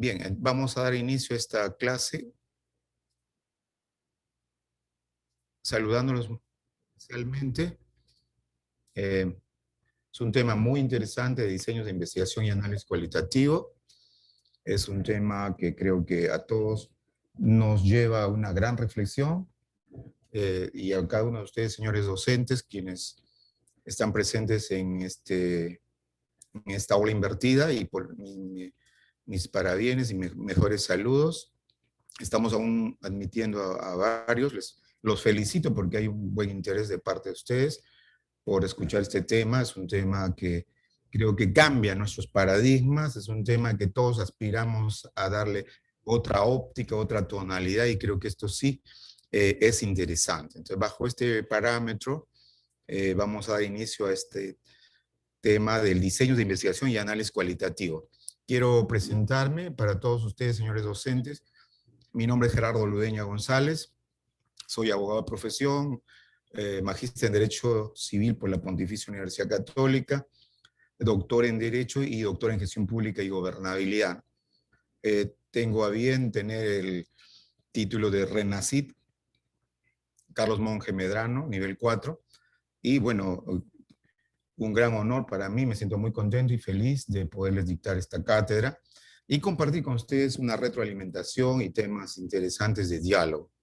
Bien, vamos a dar inicio a esta clase saludándolos especialmente. Es un tema muy interesante de diseños de investigación y análisis cualitativo. Es un tema que creo que a todos nos lleva a una gran reflexión y a cada uno de ustedes, señores docentes, quienes están presentes en esta aula invertida, y por mis parabienes y mejores saludos. Estamos aún admitiendo a varios. Los felicito porque hay un buen interés de parte de ustedes por escuchar este tema. Es un tema que creo que cambia nuestros paradigmas, es un tema que todos aspiramos a darle otra óptica, otra tonalidad, y creo que esto sí es interesante. Entonces, bajo este parámetro, vamos a dar inicio a este tema del diseño de investigación y análisis cualitativo. Quiero presentarme para todos ustedes, señores docentes. Mi nombre es Gerardo Ludeña González, soy abogado de profesión, magíster en Derecho Civil por la Pontificia Universidad Católica, doctor en Derecho y doctor en Gestión Pública y Gobernabilidad. Tengo a bien tener el título de RENACIT, Carlos Monge Medrano, nivel 4, y bueno, un gran honor para mí, me siento muy contento y feliz de poderles dictar esta cátedra y compartir con ustedes una retroalimentación y temas interesantes de diálogo.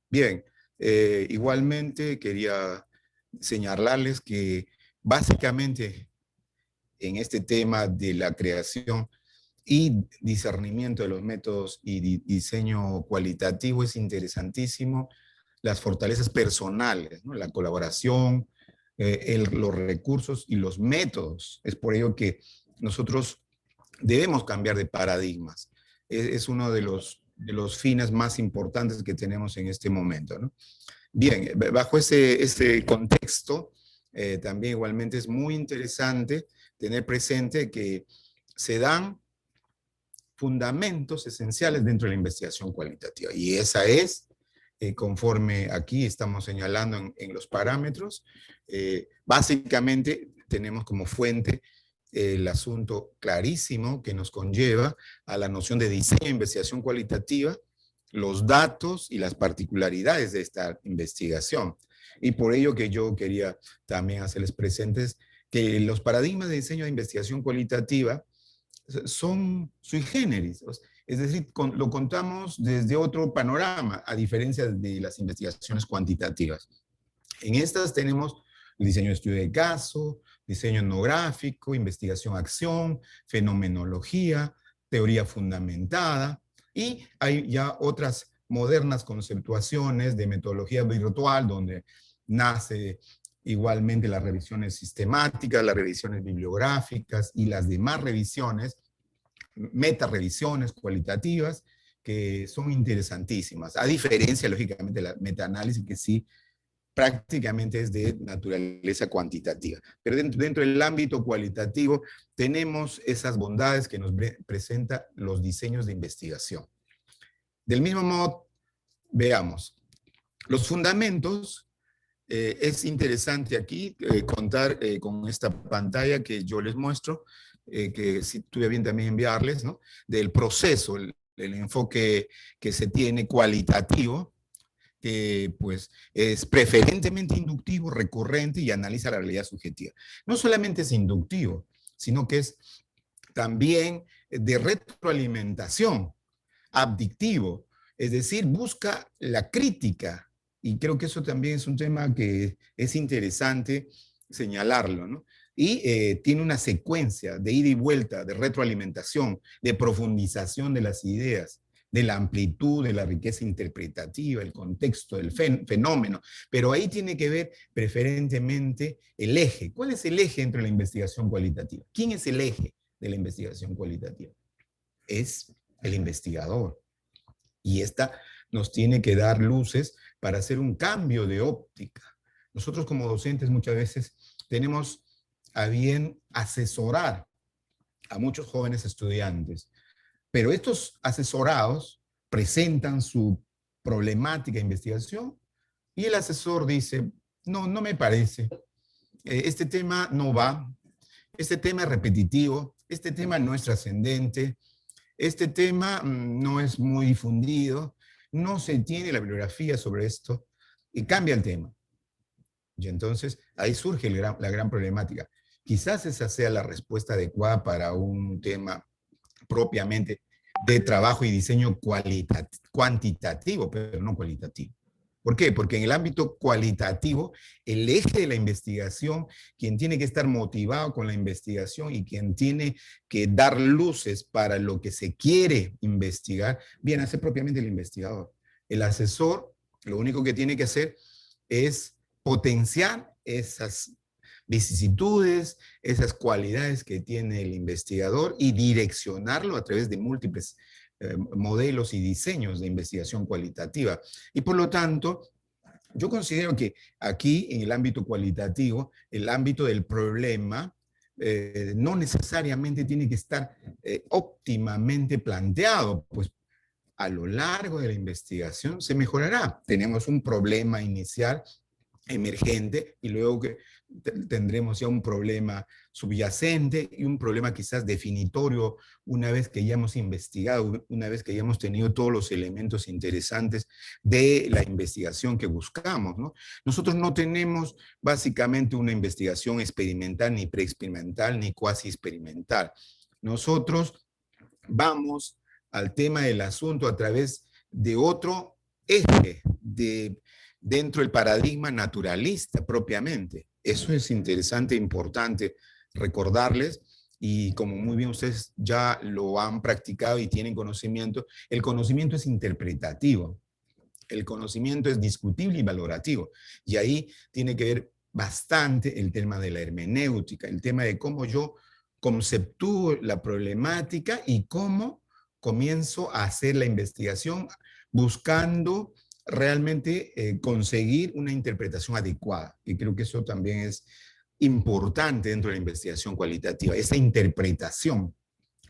Bien, igualmente quería señalarles que básicamente en este tema de la creación y discernimiento de los métodos y diseño cualitativo es interesantísimo las fortalezas personales, ¿no? La colaboración, los recursos y los métodos. Es por ello que nosotros debemos cambiar de paradigmas. Es uno de los fines más importantes que tenemos en este momento, ¿no? Bien, bajo ese contexto, también igualmente es muy interesante tener presente que se dan fundamentos esenciales dentro de la investigación cualitativa. Y esa es, conforme aquí estamos señalando en los parámetros, básicamente tenemos como fuente el asunto clarísimo que nos conlleva a la noción de diseño de investigación cualitativa, los datos y las particularidades de esta investigación. Y por ello que yo quería también hacerles presentes que los paradigmas de diseño de investigación cualitativa son sui generis, es decir, lo contamos desde otro panorama, a diferencia de las investigaciones cuantitativas. En estas tenemos el diseño de estudio de caso, diseño etnográfico, investigación-acción, fenomenología, teoría fundamentada, y hay ya otras modernas conceptuaciones de metodología virtual, donde nace igualmente las revisiones sistemáticas, las revisiones bibliográficas y las demás revisiones, meta-revisiones cualitativas, que son interesantísimas, a diferencia, lógicamente, de la metaanálisis, que sí prácticamente es de naturaleza cuantitativa. Pero dentro del ámbito cualitativo tenemos esas bondades que nos presenta los diseños de investigación. Del mismo modo, veamos, los fundamentos. Es interesante aquí contar con esta pantalla que yo les muestro, que si tuve bien también enviarles, ¿no? Del proceso, el enfoque que se tiene cualitativo, que pues es preferentemente inductivo, recurrente y analiza la realidad subjetiva. No solamente es inductivo, sino que es también de retroalimentación, abdictivo, es decir, busca la crítica. Y creo que eso también es un tema que es interesante señalarlo, ¿no? Y tiene una secuencia de ida y vuelta, de retroalimentación, de profundización de las ideas, de la amplitud, de la riqueza interpretativa, el contexto del fenómeno. Pero ahí tiene que ver preferentemente el eje. ¿Cuál es el eje dentro de la investigación cualitativa? ¿Quién es el eje de la investigación cualitativa? Es el investigador. Y esta nos tiene que dar luces para hacer un cambio de óptica. Nosotros como docentes muchas veces tenemos a bien asesorar a muchos jóvenes estudiantes, pero estos asesorados presentan su problemática de investigación y el asesor dice, no, no me parece, este tema no va, este tema es repetitivo, este tema no es trascendente, Este tema no es muy difundido, no se tiene la bibliografía sobre esto y cambia el tema. Y entonces ahí surge la gran problemática. Quizás esa sea la respuesta adecuada para un tema propiamente de trabajo y diseño cuantitativo, pero no cualitativo. ¿Por qué? Porque en el ámbito cualitativo, el eje de la investigación, quien tiene que estar motivado con la investigación y quien tiene que dar luces para lo que se quiere investigar, viene a ser propiamente el investigador. El asesor, lo único que tiene que hacer es potenciar esas vicisitudes, esas cualidades que tiene el investigador y direccionarlo a través de múltiples modelos y diseños de investigación cualitativa. Y por lo tanto, yo considero que aquí en el ámbito cualitativo, el ámbito del problema no necesariamente tiene que estar óptimamente planteado, pues a lo largo de la investigación se mejorará. Tenemos un problema inicial emergente y luego que tendremos ya un problema subyacente y un problema quizás definitorio una vez que ya hemos investigado, una vez que ya hemos tenido todos los elementos interesantes de la investigación que buscamos, ¿no? Nosotros no tenemos básicamente una investigación experimental, ni preexperimental, ni cuasi experimental. Nosotros vamos al tema del asunto a través de otro eje dentro del paradigma naturalista propiamente. Eso es interesante e importante recordarles y como muy bien ustedes ya lo han practicado y tienen conocimiento, el conocimiento es interpretativo, el conocimiento es discutible y valorativo. Y ahí tiene que ver bastante el tema de la hermenéutica, el tema de cómo yo conceptúo la problemática y cómo comienzo a hacer la investigación buscando realmente conseguir una interpretación adecuada. Y creo que eso también es importante dentro de la investigación cualitativa, esa interpretación.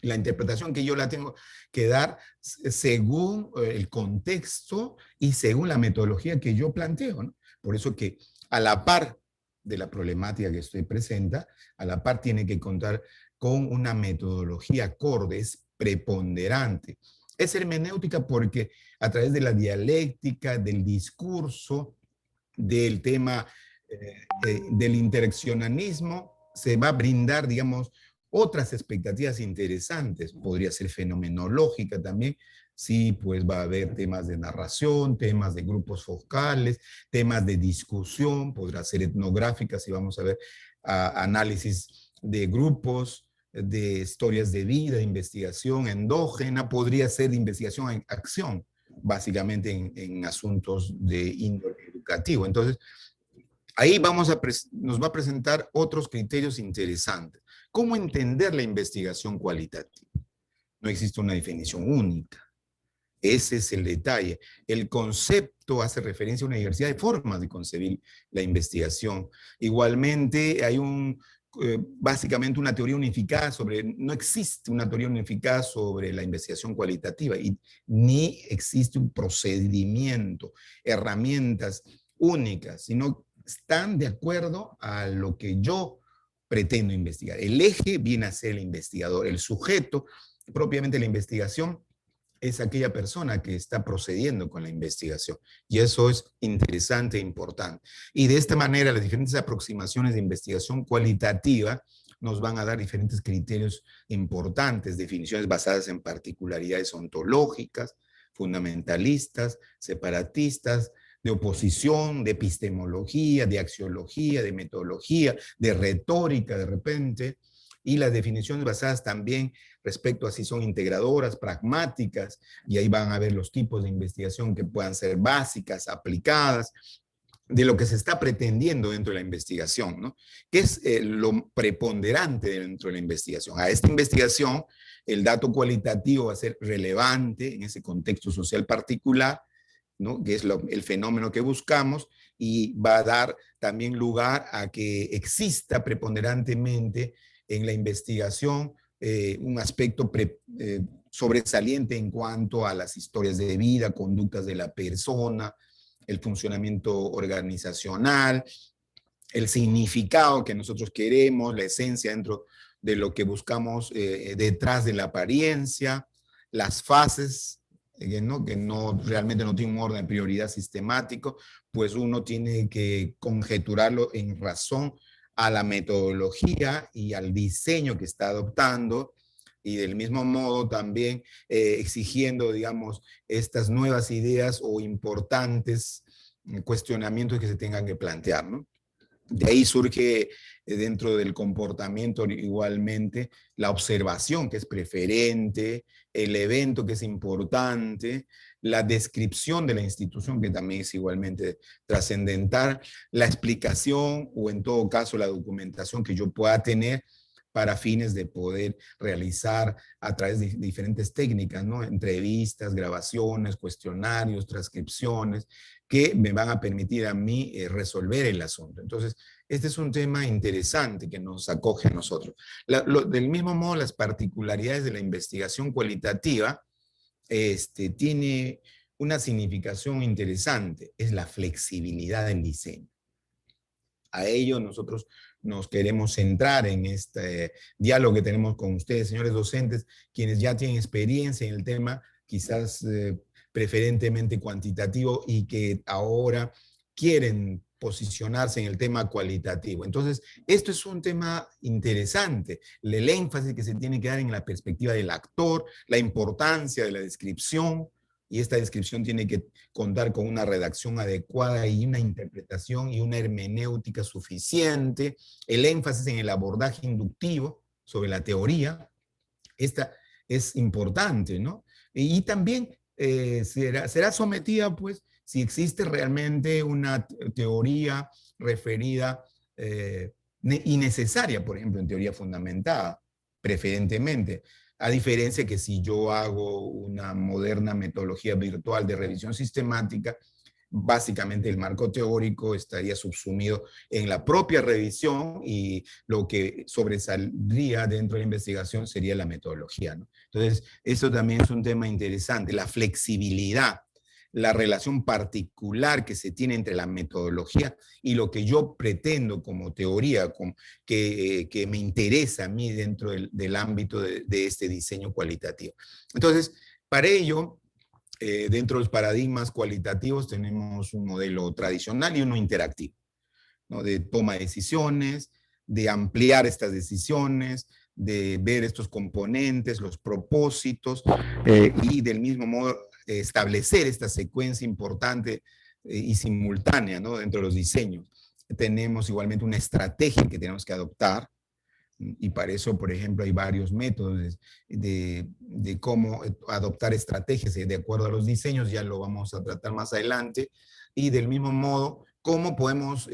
La interpretación que yo la tengo que dar según el contexto y según la metodología que yo planteo, ¿no? Por eso que a la par de la problemática que usted presenta, a la par tiene que contar con una metodología acorde, es preponderante. Es hermenéutica porque a través de la dialéctica, del discurso, del tema del interaccionalismo, se va a brindar, digamos, otras expectativas interesantes. Podría ser fenomenológica también. Sí, pues va a haber temas de narración, temas de grupos focales, temas de discusión, podrá ser etnográfica si vamos a ver análisis de grupos, de historias de vida, de investigación endógena, podría ser de investigación en acción, básicamente en asuntos de índole educativo. Entonces, ahí nos va a presentar otros criterios interesantes. ¿Cómo entender la investigación cualitativa? No existe una definición única. Ese es el detalle. El concepto hace referencia a una diversidad de formas de concebir la investigación. Igualmente, hay básicamente una teoría unificada no existe una teoría unificada sobre la investigación cualitativa y ni existe un procedimiento, herramientas únicas, sino están de acuerdo a lo que yo pretendo investigar. El eje viene a ser el investigador, el sujeto, propiamente la investigación, es aquella persona que está procediendo con la investigación. Y eso es interesante e importante. Y de esta manera, las diferentes aproximaciones de investigación cualitativa nos van a dar diferentes criterios importantes, definiciones basadas en particularidades ontológicas, fundamentalistas, separatistas, de oposición, de epistemología, de axiología, de metodología, de retórica de repente, y las definiciones basadas también respecto a si son integradoras, pragmáticas, y ahí van a ver los tipos de investigación que puedan ser básicas, aplicadas, de lo que se está pretendiendo dentro de la investigación, ¿no? ¿Qué es lo preponderante dentro de la investigación? A esta investigación, el dato cualitativo va a ser relevante en ese contexto social particular, ¿no? Que es el fenómeno que buscamos, y va a dar también lugar a que exista preponderantemente en la investigación un aspecto sobresaliente en cuanto a las historias de vida, conductas de la persona, el funcionamiento organizacional, el significado que nosotros queremos, la esencia dentro de lo que buscamos detrás de la apariencia, las fases, que no realmente no tiene un orden de prioridad sistemático, pues uno tiene que conjeturarlo en razón a la metodología y al diseño que está adoptando, y del mismo modo también exigiendo, digamos, estas nuevas ideas o importantes cuestionamientos que se tengan que plantear, ¿no? De ahí surge dentro del comportamiento igualmente la observación que es preferente, el evento que es importante, la descripción de la institución que también es igualmente trascendental, la explicación o en todo caso la documentación que yo pueda tener para fines de poder realizar a través de diferentes técnicas, ¿no? Entrevistas, grabaciones, cuestionarios, transcripciones, que me van a permitir a mí resolver el asunto. Entonces, este es un tema interesante que nos acoge a nosotros. Del mismo modo, las particularidades de la investigación cualitativa tiene una significación interesante, es la flexibilidad del diseño. A ello nosotros nos queremos centrar en este diálogo que tenemos con ustedes, señores docentes, quienes ya tienen experiencia en el tema, quizás preferentemente cuantitativo, y que ahora quieren posicionarse en el tema cualitativo. Entonces, esto es un tema interesante, el énfasis que se tiene que dar en la perspectiva del actor, la importancia de la descripción, y esta descripción tiene que contar con una redacción adecuada y una interpretación y una hermenéutica suficiente, el énfasis en el abordaje inductivo sobre la teoría, esta es importante, ¿no? Y también será sometida, pues, si existe realmente una teoría referida y necesaria, por ejemplo, en teoría fundamentada, preferentemente. A diferencia que si yo hago una moderna metodología virtual de revisión sistemática, básicamente el marco teórico estaría subsumido en la propia revisión y lo que sobresaldría dentro de la investigación sería la metodología, ¿no? Entonces, eso también es un tema interesante, la flexibilidad, la relación particular que se tiene entre la metodología y lo que yo pretendo como teoría, que me interesa a mí dentro del ámbito de este diseño cualitativo. Entonces, para ello, dentro de los paradigmas cualitativos tenemos un modelo tradicional y uno interactivo, ¿no? De toma de decisiones, de ampliar estas decisiones, de ver estos componentes, los propósitos, y del mismo modo establecer esta secuencia importante y simultánea, ¿no? Dentro de los diseños. Tenemos igualmente una estrategia que tenemos que adoptar, y para eso, por ejemplo, hay varios métodos de cómo adoptar estrategias de acuerdo a los diseños, ya lo vamos a tratar más adelante, y del mismo modo, cómo podemos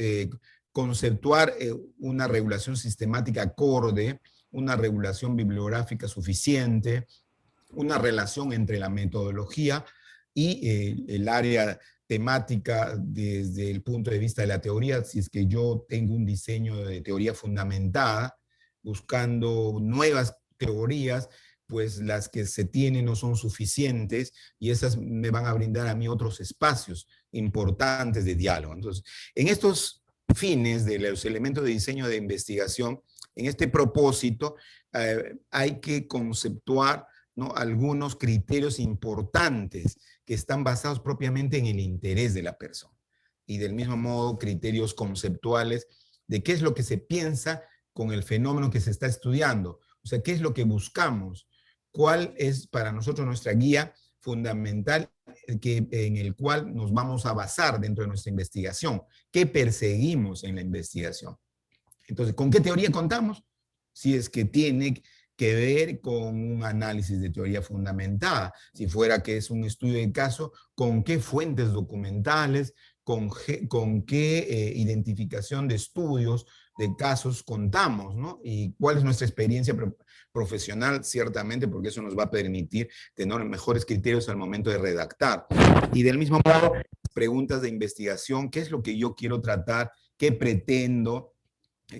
conceptuar una regulación sistemática acorde, una regulación bibliográfica suficiente, una relación entre la metodología y el área temática desde el punto de vista de la teoría. Si es que yo tengo un diseño de teoría fundamentada, buscando nuevas teorías, pues las que se tienen no son suficientes y esas me van a brindar a mí otros espacios importantes de diálogo. Entonces, en estos fines de los elementos de diseño de investigación, en este propósito, hay que conceptuar, ¿no?, algunos criterios importantes que están basados propiamente en el interés de la persona. Y del mismo modo, criterios conceptuales de qué es lo que se piensa con el fenómeno que se está estudiando. O sea, qué es lo que buscamos, cuál es para nosotros nuestra guía fundamental en el cual nos vamos a basar dentro de nuestra investigación, qué perseguimos en la investigación. Entonces, ¿con qué teoría contamos? Si es que tiene que ver con un análisis de teoría fundamentada, si fuera que es un estudio de caso, con qué fuentes documentales, con qué identificación de estudios, de casos contamos, ¿no? Y cuál es nuestra experiencia profesional, ciertamente, porque eso nos va a permitir tener mejores criterios al momento de redactar. Y del mismo modo, preguntas de investigación, ¿qué es lo que yo quiero tratar? ¿Qué pretendo?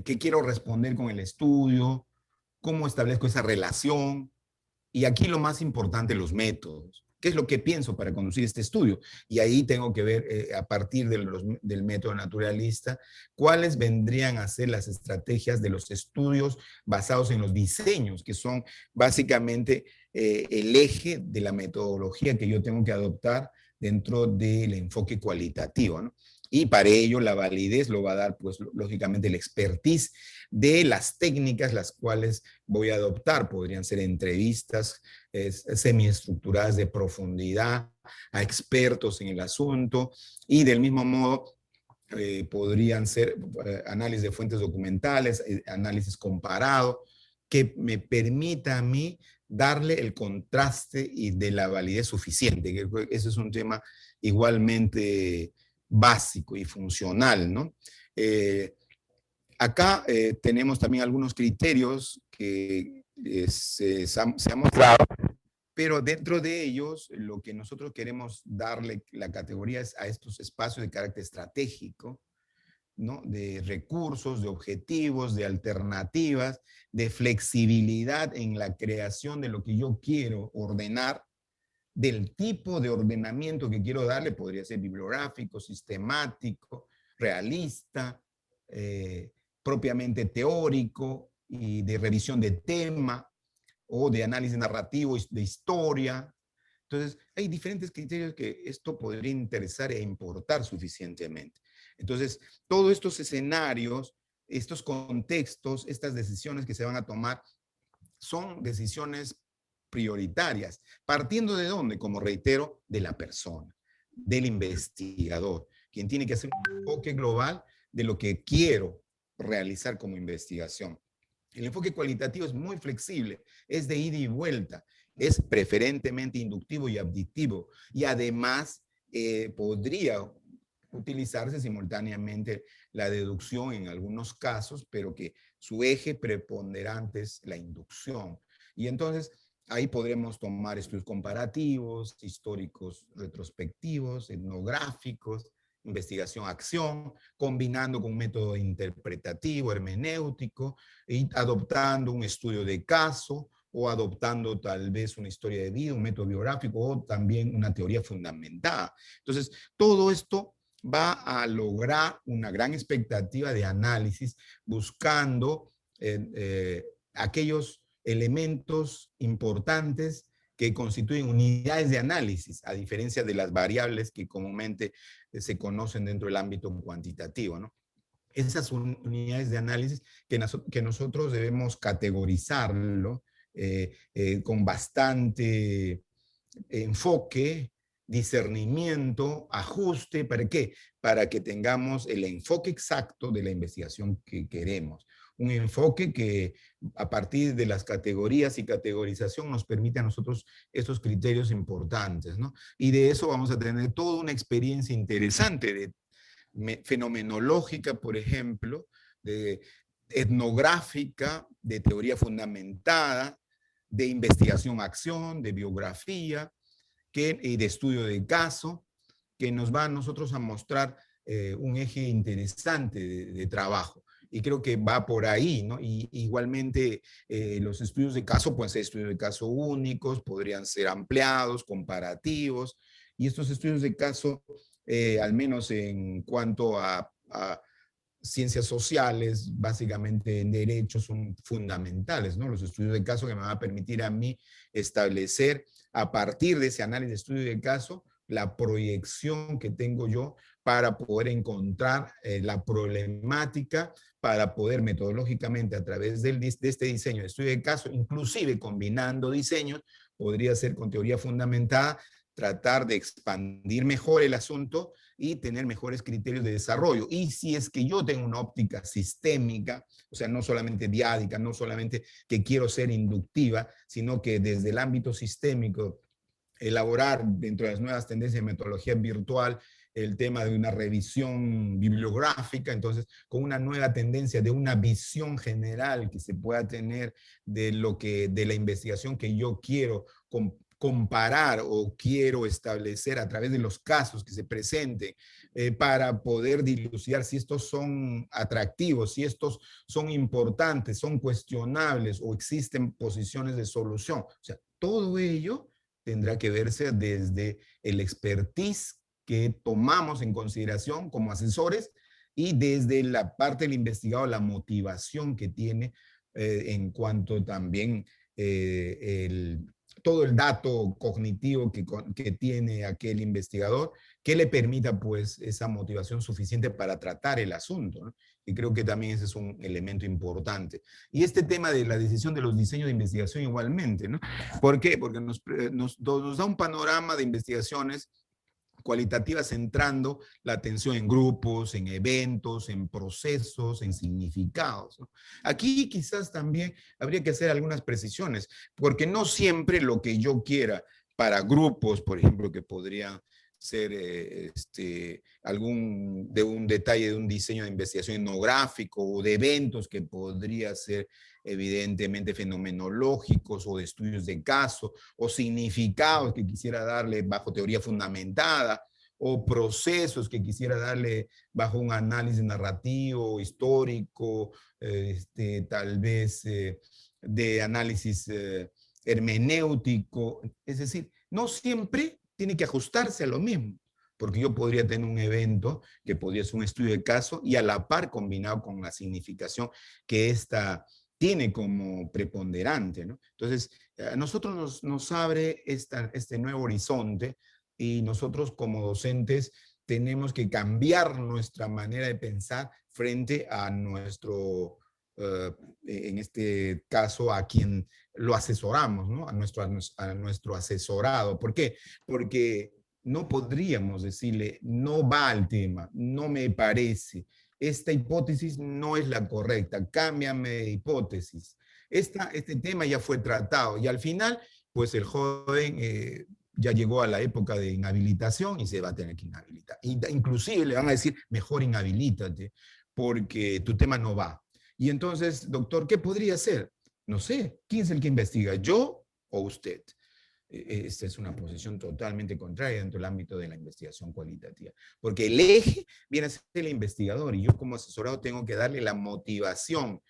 ¿Qué quiero responder con el estudio? ¿Cómo establezco esa relación? Y aquí lo más importante, los métodos. ¿Qué es lo que pienso para conducir este estudio? Y ahí tengo que ver, a partir del método naturalista, cuáles vendrían a ser las estrategias de los estudios basados en los diseños, que son básicamente el eje de la metodología que yo tengo que adoptar dentro del enfoque cualitativo, ¿no? Y para ello la validez lo va a dar, pues, lógicamente, el expertise de las técnicas las cuales voy a adoptar. Podrían ser entrevistas semiestructuradas de profundidad a expertos en el asunto, y del mismo modo podrían ser análisis de fuentes documentales, análisis comparado, que me permita a mí darle el contraste y de la validez suficiente. Ese es un tema igualmente básico y funcional, ¿no? Acá tenemos también algunos criterios que se han mostrado, pero dentro de ellos lo que nosotros queremos darle la categoría es a estos espacios de carácter estratégico, ¿no? De recursos, de objetivos, de alternativas, de flexibilidad en la creación de lo que yo quiero ordenar, del tipo de ordenamiento que quiero darle. Podría ser bibliográfico, sistemático, realista, propiamente teórico y de revisión de tema, o de análisis narrativo de historia. Entonces, hay diferentes criterios que esto podría interesar e importar suficientemente. Entonces, todos estos escenarios, estos contextos, estas decisiones que se van a tomar, son decisiones prioritarias. ¿Partiendo de dónde? Como reitero, de la persona, del investigador, quien tiene que hacer un enfoque global de lo que quiero realizar como investigación. El enfoque cualitativo es muy flexible, es de ida y vuelta, es preferentemente inductivo y aditivo, y además podría utilizarse simultáneamente la deducción en algunos casos, pero que su eje preponderante es la inducción. Y entonces ahí podremos tomar estudios comparativos, históricos retrospectivos, etnográficos, investigación-acción, combinando con un método interpretativo, hermenéutico, y adoptando un estudio de caso, o adoptando tal vez una historia de vida, un método biográfico, o también una teoría fundamentada. Entonces, todo esto va a lograr una gran expectativa de análisis, buscando aquellos elementos importantes que constituyen unidades de análisis, a diferencia de las variables que comúnmente se conocen dentro del ámbito cuantitativo, ¿no? Esas unidades de análisis que nosotros debemos categorizarlo con bastante enfoque, discernimiento, ajuste. ¿Para qué? Para que tengamos el enfoque exacto de la investigación que queremos. Un enfoque que, a partir de las categorías y categorización, nos permite a nosotros estos criterios importantes, ¿no? Y de eso vamos a tener toda una experiencia interesante de fenomenológica, por ejemplo, de etnográfica, de teoría fundamentada, de investigación-acción, de biografía, y de estudio de caso, que nos va a nosotros a mostrar un eje interesante de trabajo. Y creo que va por ahí, ¿no? Y igualmente los estudios de caso pueden ser estudios de caso únicos, podrían ser ampliados, comparativos, y estos estudios de caso, al menos en cuanto a ciencias sociales, básicamente en derecho, son fundamentales, ¿no? Los estudios de caso que me van a permitir a mí establecer, a partir de ese análisis de estudio de caso, la proyección que tengo yo para poder encontrar la problemática, para poder metodológicamente, a través de este diseño de estudio de caso, inclusive combinando diseños, podría ser con teoría fundamentada, tratar de expandir mejor el asunto y tener mejores criterios de desarrollo. Y si es que yo tengo una óptica sistémica, o sea, no solamente diádica, no solamente que quiero ser inductiva, sino que desde el ámbito sistémico, elaborar dentro de las nuevas tendencias de metodología virtual el tema de una revisión bibliográfica, entonces con una nueva tendencia de una visión general que se pueda tener de lo que, de la investigación que yo quiero comparar o quiero establecer a través de los casos que se presenten, para poder dilucidar si estos son atractivos, si estos son importantes, son cuestionables o existen posiciones de solución. O sea, todo ello tendrá que verse desde el expertise que tomamos en consideración como asesores, y desde la parte del investigador, la motivación que tiene en cuanto también todo el dato cognitivo que tiene aquel investigador, que le permita pues esa motivación suficiente para tratar el asunto, ¿no? Y creo que también ese es un elemento importante. Y este tema de la decisión de los diseños de investigación igualmente, ¿no? ¿Por qué? Porque nos da un panorama de investigaciones cualitativa centrando la atención en grupos, en eventos, en procesos, en significados, ¿no? Aquí quizás también habría que hacer algunas precisiones, porque no siempre lo que yo quiera para grupos, por ejemplo, que podrían ser de un detalle de un diseño de investigación etnográfico o de eventos que podría ser evidentemente fenomenológicos o de estudios de caso o significados que quisiera darle bajo teoría fundamentada o procesos que quisiera darle bajo un análisis narrativo, histórico, tal vez de análisis hermenéutico. Es decir, no siempre tiene que ajustarse a lo mismo, porque yo podría tener un evento que podría ser un estudio de caso y a la par combinado con la significación que esta tiene como preponderante, ¿no? Entonces, a nosotros nos abre este nuevo horizonte y nosotros como docentes tenemos que cambiar nuestra manera de pensar frente a nuestro, en este caso, a quien lo asesoramos, ¿no? A nuestro asesorado. ¿Por qué? Porque no podríamos decirle, no va al tema, no me parece, esta hipótesis no es la correcta, cámbiame de hipótesis. Este tema ya fue tratado y al final, pues el joven ya llegó a la época de inhabilitación y se va a tener que inhabilitar. Inclusive le van a decir, mejor inhabilítate porque tu tema no va. Y entonces, doctor, ¿qué podría hacer? No sé, ¿quién es el que investiga? ¿Yo o usted? Esta es una posición totalmente contraria dentro del ámbito de la investigación cualitativa, porque el eje viene a ser el investigador y yo como asesorado tengo que darle la motivación,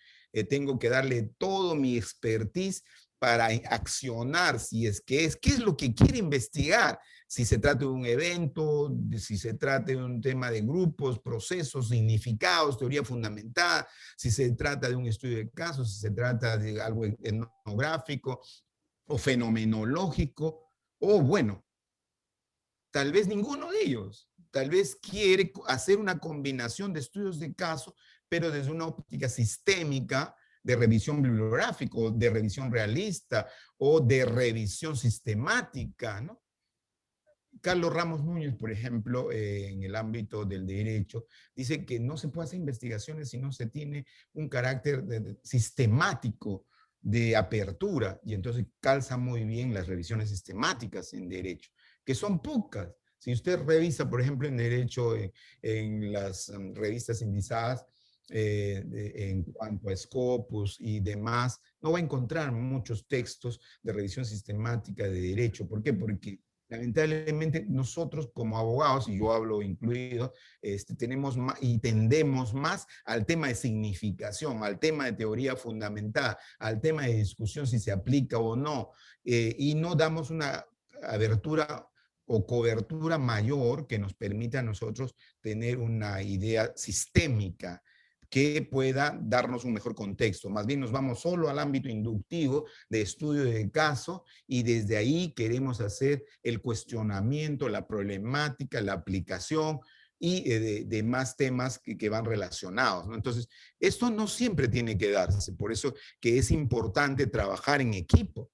tengo que darle todo mi expertise para accionar si es que es, qué es lo que quiere investigar, si se trata de un evento, si se trata de un tema de grupos, procesos, significados, teoría fundamentada, si se trata de un estudio de casos, si se trata de algo etnográfico, o fenomenológico, o bueno, tal vez ninguno de ellos. Tal vez quiere hacer una combinación de estudios de caso, pero desde una óptica sistémica de revisión bibliográfica, o de revisión realista, o de revisión sistemática, ¿no? Carlos Ramos Núñez, por ejemplo, en el ámbito del derecho, dice que no se puede hacer investigaciones si no se tiene un carácter sistemático de apertura, y entonces calza muy bien las revisiones sistemáticas en derecho, que son pocas. Si usted revisa, por ejemplo, en derecho, en las revistas indizadas, en cuanto a Scopus y demás, no va a encontrar muchos textos de revisión sistemática de derecho. ¿Por qué? Porque lamentablemente nosotros como abogados, y yo hablo incluido, tenemos más, y tendemos más al tema de significación, al tema de teoría fundamentada, al tema de discusión si se aplica o no, y no damos una abertura o cobertura mayor que nos permita a nosotros tener una idea sistémica que pueda darnos un mejor contexto. Más bien nos vamos solo al ámbito inductivo de estudio de caso y desde ahí queremos hacer el cuestionamiento, la problemática, la aplicación y de más temas que van relacionados, ¿no? Entonces, esto no siempre tiene que darse, por eso que es importante trabajar en equipo.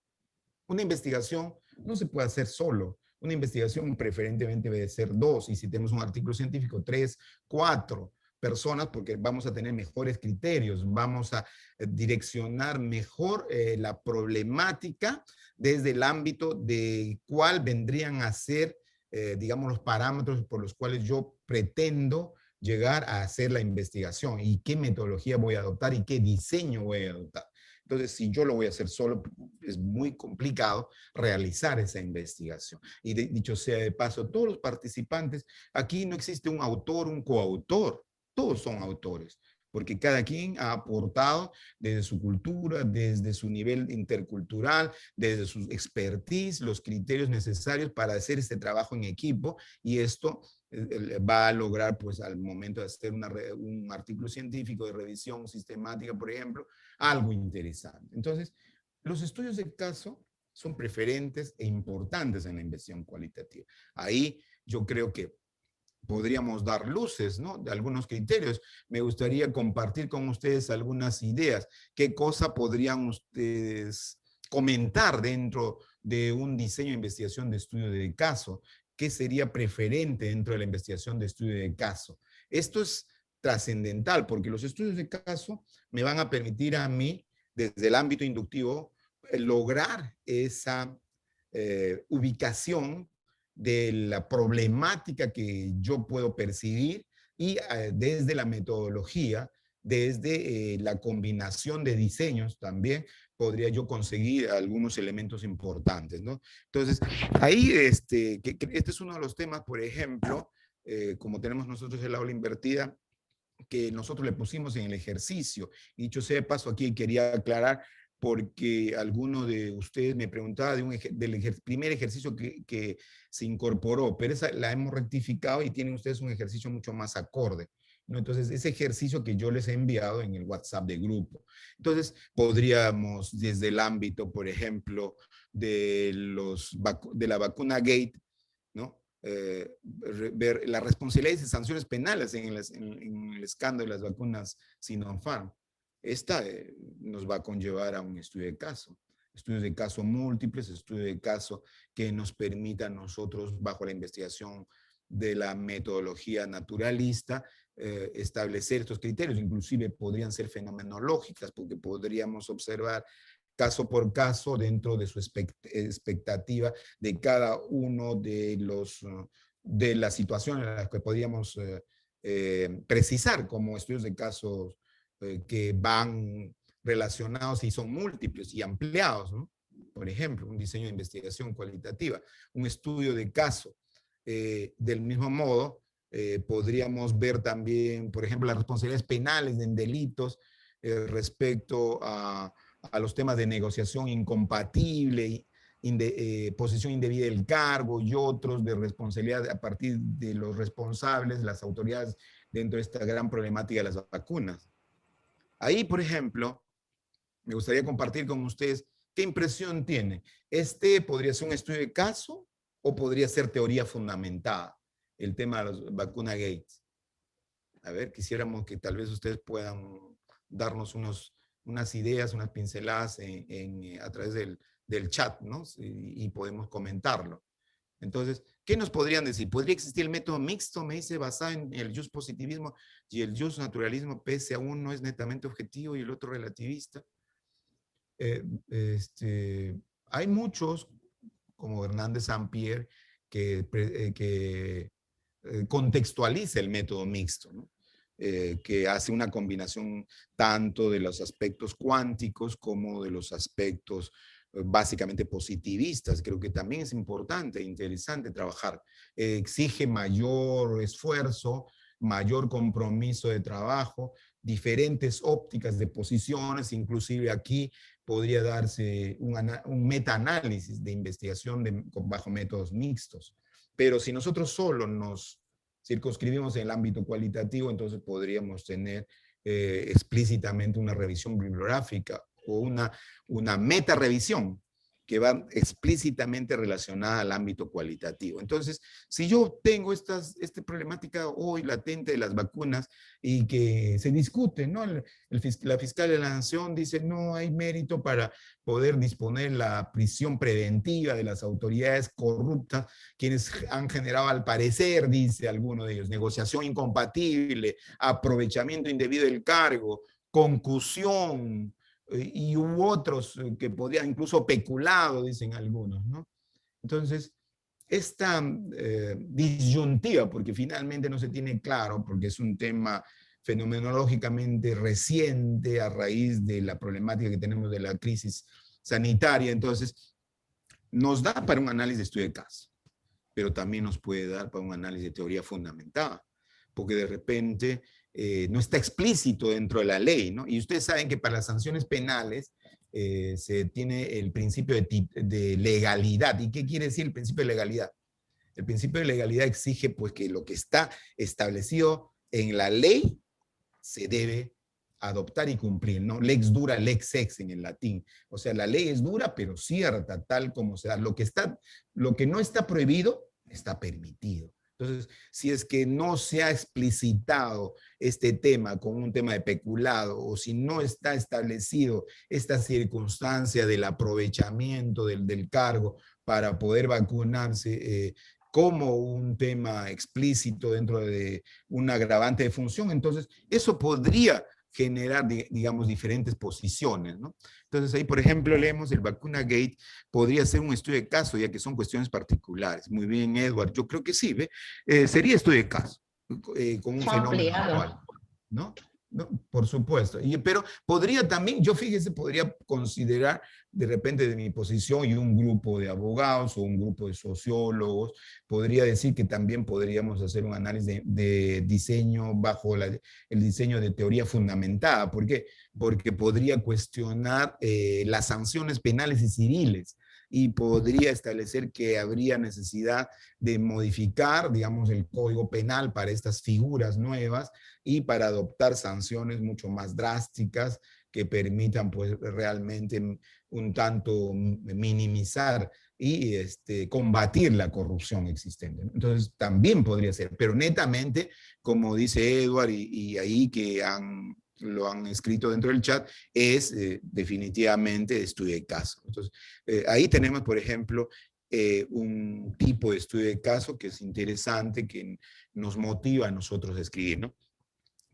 Una investigación no se puede hacer solo. Una investigación preferentemente debe ser dos, y si tenemos un artículo científico, tres, cuatro personas, porque vamos a tener mejores criterios, vamos a direccionar mejor la problemática desde el ámbito de cuál vendrían a ser, digamos, los parámetros por los cuales yo pretendo llegar a hacer la investigación y qué metodología voy a adoptar y qué diseño voy a adoptar. Entonces, si yo lo voy a hacer solo, es muy complicado realizar esa investigación. Y dicho sea de paso, todos los participantes, aquí no existe un autor, un coautor, todos son autores, porque cada quien ha aportado desde su cultura, desde su nivel intercultural, desde su expertise, los criterios necesarios para hacer este trabajo en equipo, y esto va a lograr, pues al momento de hacer un artículo científico de revisión sistemática, por ejemplo, algo interesante. Entonces, los estudios de caso son preferentes e importantes en la investigación cualitativa. Ahí yo creo que podríamos dar luces, ¿no? De algunos criterios. Me gustaría compartir con ustedes algunas ideas. ¿Qué cosa podrían ustedes comentar dentro de un diseño de investigación de estudio de caso? ¿Qué sería preferente dentro de la investigación de estudio de caso? Esto es trascendental porque los estudios de caso me van a permitir a mí, desde el ámbito inductivo, lograr esa ubicación de la problemática que yo puedo percibir y desde la metodología, desde la combinación de diseños también, podría yo conseguir algunos elementos importantes, ¿no? Entonces, ahí este es uno de los temas, por ejemplo, como tenemos nosotros el aula invertida, que nosotros le pusimos en el ejercicio. Y dicho sea de paso, aquí quería aclarar porque alguno de ustedes me preguntaba del primer ejercicio que se incorporó, pero esa la hemos rectificado y tienen ustedes un ejercicio mucho más acorde, ¿no? Entonces, ese ejercicio que yo les he enviado en el WhatsApp de grupo. Entonces, podríamos, desde el ámbito, por ejemplo, de la vacuna Gate, ¿no? Ver las responsabilidades y sanciones penales en el escándalo de las vacunas Sinopharm. Esta nos va a conllevar a un estudio de caso. Estudios de caso múltiples, estudios de caso que nos permitan nosotros, bajo la investigación de la metodología naturalista, establecer estos criterios. Inclusive podrían ser fenomenológicas, porque podríamos observar caso por caso dentro de su expectativa de cada uno de las situaciones en las que podríamos precisar como estudios de casos que van relacionados y son múltiples y ampliados, ¿no? Por ejemplo, un diseño de investigación cualitativa, un estudio de caso. Del mismo modo, podríamos ver también, por ejemplo, las responsabilidades penales en delitos respecto a los temas de negociación incompatible, posición indebida del cargo y otros de responsabilidad a partir de los responsables, las autoridades dentro de esta gran problemática de las vacunas. Ahí, por ejemplo, me gustaría compartir con ustedes qué impresión tiene. ¿Este podría ser un estudio de caso o podría ser teoría fundamentada? El tema de las vacunas Gates. A ver, quisiéramos que tal vez ustedes puedan darnos unas ideas, unas pinceladas a través del chat, ¿no? Y podemos comentarlo. Entonces, ¿qué nos podrían decir? ¿Podría existir el método mixto, me dice, basado en el just positivismo y el just naturalismo, pese a uno es netamente objetivo y el otro relativista? Hay muchos, como Hernández Sampier, que contextualiza el método mixto, ¿no? Que hace una combinación tanto de los aspectos cuánticos como de los aspectos básicamente positivistas. Creo que también es importante e interesante trabajar. Exige mayor esfuerzo, mayor compromiso de trabajo, diferentes ópticas de posiciones, inclusive aquí podría darse un metaanálisis de investigación bajo métodos mixtos. Pero si nosotros solo nos circunscribimos en el ámbito cualitativo, entonces podríamos tener explícitamente una revisión bibliográfica o una meta-revisión que va explícitamente relacionada al ámbito cualitativo. Entonces, si yo tengo esta problemática hoy latente de las vacunas y que se discute, ¿no? La fiscal de la Nación dice no hay mérito para poder disponer la prisión preventiva de las autoridades corruptas, quienes han generado, al parecer, dice alguno de ellos, negociación incompatible, aprovechamiento indebido del cargo, concusión, y hubo otros que podían, incluso peculado, dicen algunos, ¿no? Entonces, esta disyuntiva, porque finalmente no se tiene claro, porque es un tema fenomenológicamente reciente a raíz de la problemática que tenemos de la crisis sanitaria, entonces nos da para un análisis de estudio de caso, pero también nos puede dar para un análisis de teoría fundamentada, porque de repente no está explícito dentro de la ley, ¿no? Y ustedes saben que para las sanciones penales se tiene el principio de legalidad. ¿Y qué quiere decir el principio de legalidad? El principio de legalidad exige pues que lo que está establecido en la ley se debe adoptar y cumplir, ¿no? Lex dura, lex ex en el latín. O sea, la ley es dura, pero cierta, tal como se da. Lo que no está prohibido, está permitido. Entonces, si es que no se ha explicitado este tema con un tema de peculado, o si no está establecido esta circunstancia del aprovechamiento del cargo para poder vacunarse, como un tema explícito dentro de un agravante de función, entonces eso podría generar, digamos, diferentes posiciones, ¿no? Entonces ahí, por ejemplo, leemos el vacuna gate, podría ser un estudio de caso, ya que son cuestiones particulares. Muy bien, Edward, yo creo que sí, ¿ve? Sería estudio de caso, con un fenómeno actual, ¿no? No, por supuesto. Pero podría también, yo fíjese, podría considerar de repente de mi posición y un grupo de abogados o un grupo de sociólogos, podría decir que también podríamos hacer un análisis de diseño bajo el diseño de teoría fundamentada. ¿Por qué? Porque podría cuestionar las sanciones penales y civiles y podría establecer que habría necesidad de modificar, digamos, el código penal para estas figuras nuevas y para adoptar sanciones mucho más drásticas que permitan pues realmente un tanto minimizar y combatir la corrupción existente. Entonces también podría ser, pero netamente, como dice Edward y ahí que lo han escrito dentro del chat, es definitivamente estudio de caso. Entonces, ahí tenemos, por ejemplo, un tipo de estudio de caso que es interesante, que nos motiva a nosotros a escribir, ¿no?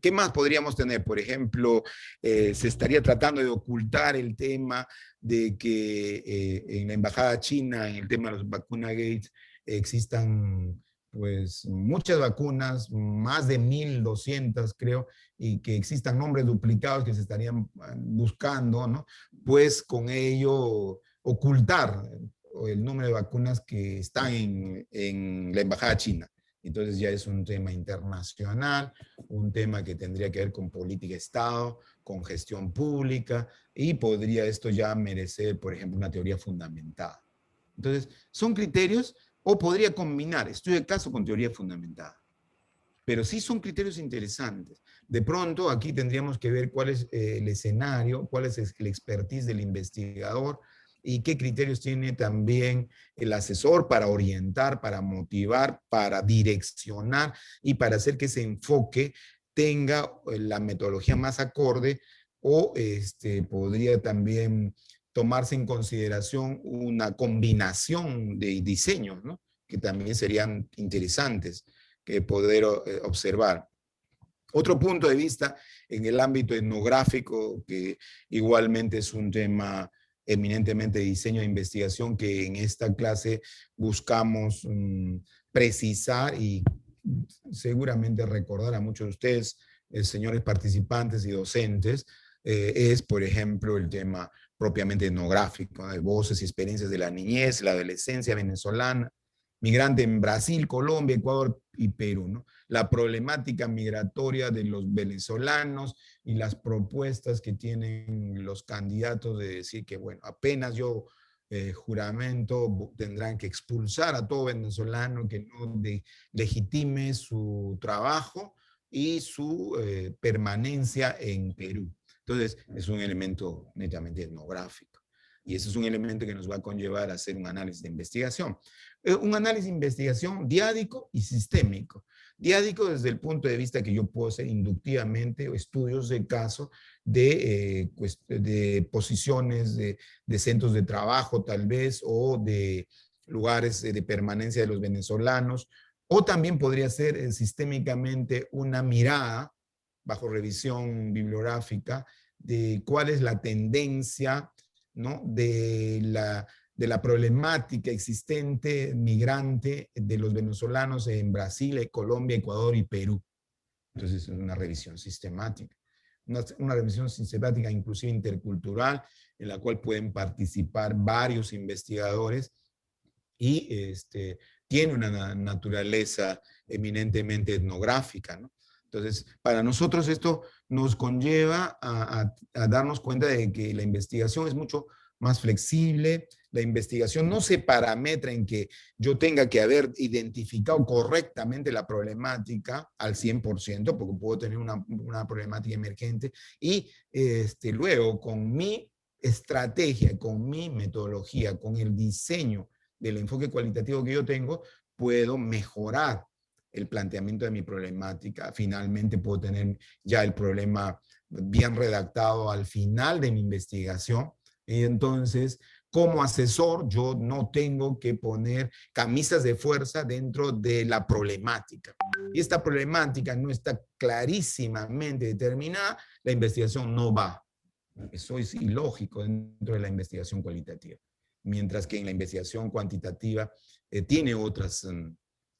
¿Qué más podríamos tener? Por ejemplo, se estaría tratando de ocultar el tema de que en la embajada china, en el tema de los vacuna gates, existan pues muchas vacunas, más de 1.200 creo, y que existan nombres duplicados que se estarían buscando, ¿no? Pues con ello ocultar el número de vacunas que están en la embajada china. Entonces ya es un tema internacional, un tema que tendría que ver con política de Estado, con gestión pública, y podría esto ya merecer, por ejemplo, una teoría fundamentada. Entonces, son criterios, o podría combinar estudio de caso con teoría fundamentada. Pero sí son criterios interesantes. De pronto, aquí tendríamos que ver cuál es el escenario, cuál es el expertise del investigador, y qué criterios tiene también el asesor para orientar, para motivar, para direccionar y para hacer que ese enfoque tenga la metodología más acorde, o podría también tomarse en consideración una combinación de diseños, ¿no? Que también serían interesantes que poder observar. Otro punto de vista en el ámbito etnográfico, que igualmente es un tema eminentemente de diseño e investigación que en esta clase buscamos precisar y seguramente recordar a muchos de ustedes, señores participantes y docentes, es, por ejemplo, el tema propiamente etnográfico, de voces y experiencias de la niñez, la adolescencia venezolana, migrante en Brasil, Colombia, Ecuador y Perú, ¿no? La problemática migratoria de los venezolanos y las propuestas que tienen los candidatos de decir que, bueno, apenas yo juramento, tendrán que expulsar a todo venezolano que no legitime su trabajo y su permanencia en Perú. Entonces, es un elemento netamente etnográfico. Y ese es un elemento que nos va a conllevar a hacer un análisis de investigación. Un análisis de investigación diádico y sistémico. Diádico desde el punto de vista que yo puedo hacer inductivamente estudios de caso de posiciones, de centros de trabajo tal vez, o de lugares de permanencia de los venezolanos, o también podría ser sistémicamente una mirada bajo revisión bibliográfica de cuál es la tendencia, ¿no? de la problemática existente migrante de los venezolanos en Brasil, Colombia, Ecuador y Perú. Entonces es una revisión sistemática. Una revisión sistemática inclusive intercultural, en la cual pueden participar varios investigadores y tiene una naturaleza eminentemente etnográfica, ¿no? Entonces, para nosotros esto nos conlleva a darnos cuenta de que la investigación es mucho más flexible, La investigación no se parametra en que yo tenga que haber identificado correctamente la problemática al 100%, porque puedo tener una problemática emergente, y luego con mi estrategia, con mi metodología, con el diseño del enfoque cualitativo que yo tengo, puedo mejorar el planteamiento de mi problemática. Finalmente puedo tener ya el problema bien redactado al final de mi investigación. Y entonces, como asesor, yo no tengo que poner camisas de fuerza dentro de la problemática. Y esta problemática no está clarísimamente determinada, la investigación no va. Eso es ilógico dentro de la investigación cualitativa. Mientras que en la investigación cuantitativa tiene otras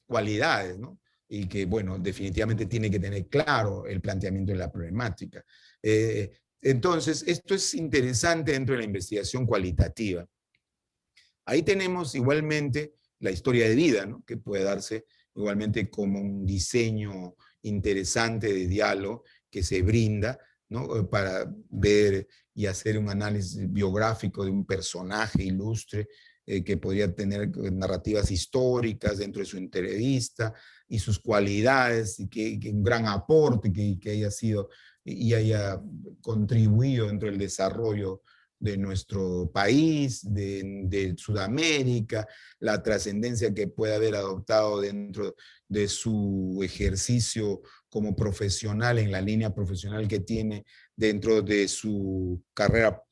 cualidades, ¿no? Y que, bueno, definitivamente tiene que tener claro el planteamiento de la problemática. Entonces, esto es interesante dentro de la investigación cualitativa. Ahí tenemos igualmente la historia de vida, ¿no? Que puede darse igualmente como un diseño interesante de diálogo que se brinda, ¿no? Para ver y hacer un análisis biográfico de un personaje ilustre que podría tener narrativas históricas dentro de su entrevista y sus cualidades, y que un gran aporte que haya sido y haya contribuido dentro del desarrollo de nuestro país, de Sudamérica, la trascendencia que puede haber adoptado dentro de su ejercicio como profesional, en la línea profesional que tiene dentro de su carrera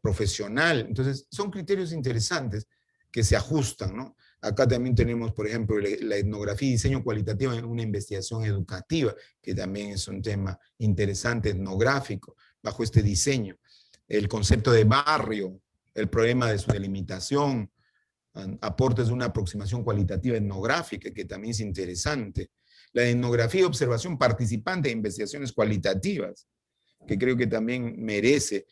profesional. Entonces, son criterios interesantes que se ajustan, ¿no? Acá también tenemos, por ejemplo, la etnografía y diseño cualitativo en una investigación educativa, que también es un tema interesante, etnográfico, bajo este diseño. El concepto de barrio, el problema de su delimitación, aportes de una aproximación cualitativa etnográfica, que también es interesante. La etnografía y observación participante de investigaciones cualitativas, que creo que también merece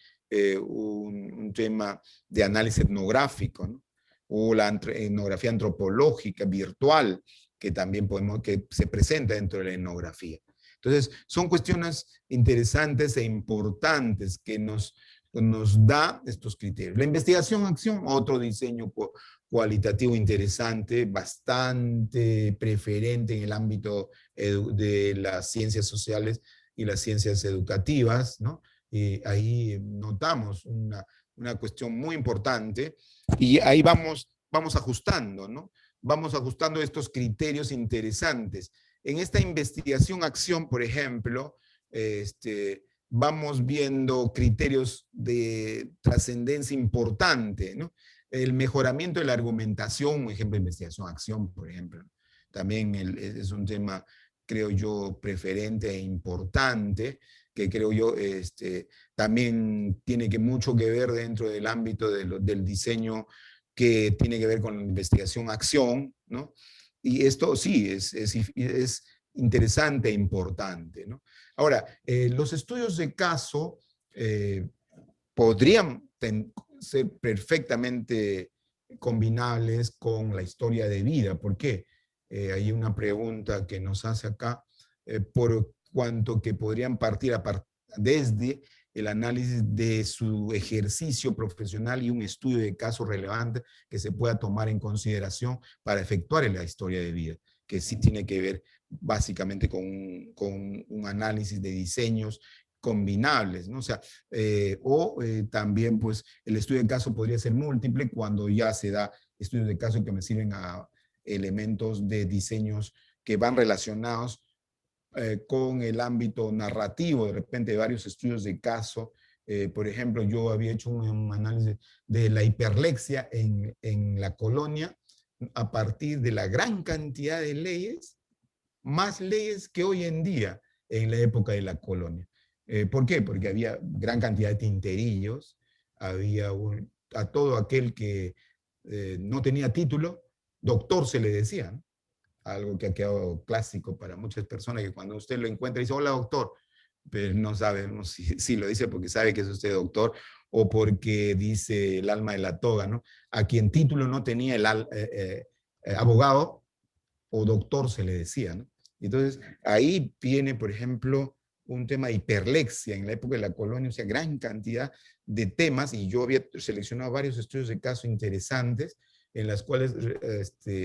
un tema de análisis etnográfico, ¿no? O la etnografía antropológica virtual, que también que se presenta dentro de la etnografía. Entonces, son cuestiones interesantes e importantes que nos da estos criterios. La investigación-acción, otro diseño cualitativo interesante, bastante preferente en el ámbito de las ciencias sociales y las ciencias educativas, ¿no? Ahí notamos una cuestión muy importante y ahí vamos ajustando, ¿no? Vamos ajustando estos criterios interesantes. En esta investigación-acción, por ejemplo, vamos viendo criterios de trascendencia importante, ¿no? El mejoramiento de la argumentación, un ejemplo de investigación-acción, por ejemplo. También es un tema, creo yo, preferente e importante, que creo yo también tiene mucho que ver dentro del ámbito del diseño que tiene que ver con la investigación-acción, ¿no? Y esto sí, es interesante e importante, ¿no? Ahora, los estudios de caso podrían ser perfectamente combinables con la historia de vida. ¿Por qué? Hay una pregunta que nos hace acá, por cuanto que podrían partir desde el análisis de su ejercicio profesional y un estudio de caso relevante que se pueda tomar en consideración para efectuar la historia de vida, que sí tiene que ver básicamente con un análisis de diseños combinables, ¿no? O sea, también pues el estudio de caso podría ser múltiple cuando ya se da estudios de caso que me sirven a elementos de diseños que van relacionados con el ámbito narrativo, de repente varios estudios de caso. Por ejemplo, yo había hecho un análisis de la hiperlexia en la colonia a partir de la gran cantidad de leyes, más leyes que hoy en día en la época de la colonia. ¿Por qué? Porque había gran cantidad de tinterillos, había a todo aquel que no tenía título, doctor se le decía, ¿no? Algo que ha quedado clásico para muchas personas, que cuando usted lo encuentra dice, hola doctor, pero no sabemos si lo dice porque sabe que es usted doctor o porque dice el alma de la toga, ¿no? A quien título no tenía abogado o doctor se le decía, ¿no? Entonces, ahí viene, por ejemplo, un tema de hiperlexia en la época de la colonia, o sea, gran cantidad de temas, y yo había seleccionado varios estudios de caso interesantes en las cuales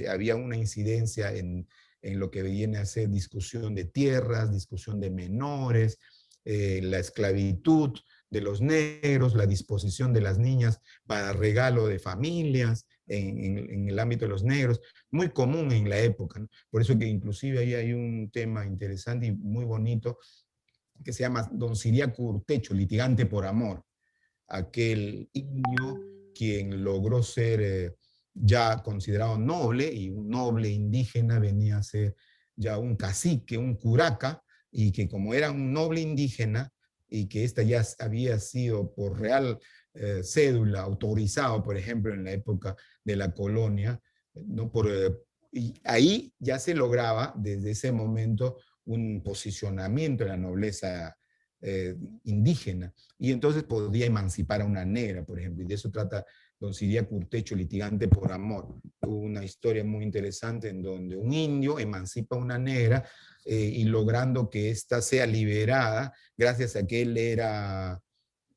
había una incidencia en lo que viene a ser discusión de tierras, discusión de menores, la esclavitud de los negros, la disposición de las niñas para regalo de familias en el ámbito de los negros, muy común en la época, ¿no? Por eso que inclusive ahí hay un tema interesante y muy bonito que se llama Don Ciriaco Urtecho, litigante por amor, aquel indio quien logró ser ya considerado noble, y un noble indígena venía a ser ya un cacique, un curaca, y que como era un noble indígena, y que esta ya había sido por real cédula autorizado, por ejemplo, en la época de la colonia, ¿no? Y ahí ya se lograba desde ese momento un posicionamiento de la nobleza indígena, y entonces podía emancipar a una negra, por ejemplo, y de eso trata Don Ciriaco Urtecho, litigante por amor. Una historia muy interesante en donde un indio emancipa a una negra y logrando que ésta sea liberada gracias a que él era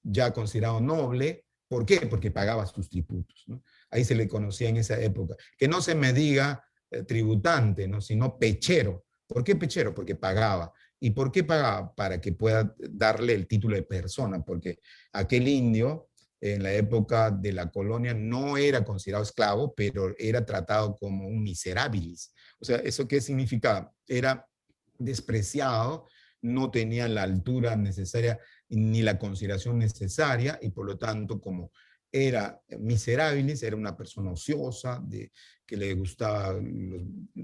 ya considerado noble. ¿Por qué? Porque pagaba sus tributos, ¿no? Ahí se le conocía en esa época. Que no se me diga tributante, ¿no? Sino pechero. ¿Por qué pechero? Porque pagaba. ¿Y por qué pagaba? Para que pueda darle el título de persona, porque aquel indio en la época de la colonia no era considerado esclavo, pero era tratado como un miserabilis. O sea, ¿eso qué significaba? Era despreciado, no tenía la altura necesaria ni la consideración necesaria, y por lo tanto, como era miserabilis, era una persona ociosa, que le gustaba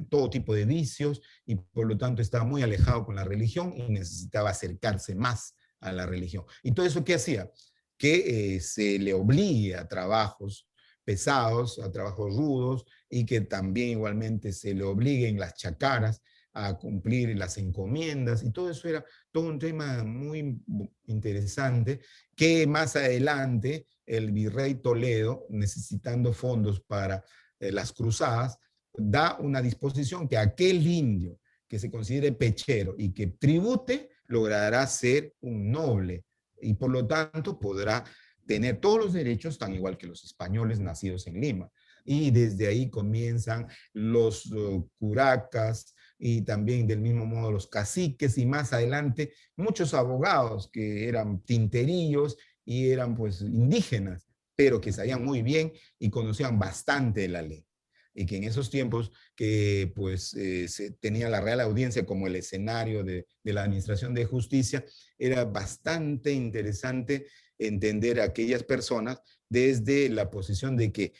todo tipo de vicios, y por lo tanto estaba muy alejado con la religión y necesitaba acercarse más a la religión. ¿Y todo eso qué hacía? Que se le obligue a trabajos pesados, a trabajos rudos, y que también igualmente se le obligue en las chacaras a cumplir las encomiendas, y todo eso era todo un tema muy interesante, que más adelante el virrey Toledo, necesitando fondos para las cruzadas, da una disposición que aquel indio que se considere pechero y que tribute, logrará ser un noble, y por lo tanto podrá tener todos los derechos tan igual que los españoles nacidos en Lima. Y desde ahí comienzan los curacas, y también del mismo modo los caciques, y más adelante muchos abogados que eran tinterillos y eran pues indígenas, pero que sabían muy bien y conocían bastante de la ley. Y que en esos tiempos que pues se tenía la Real Audiencia como el escenario de la administración de justicia, era bastante interesante entender a aquellas personas desde la posición de que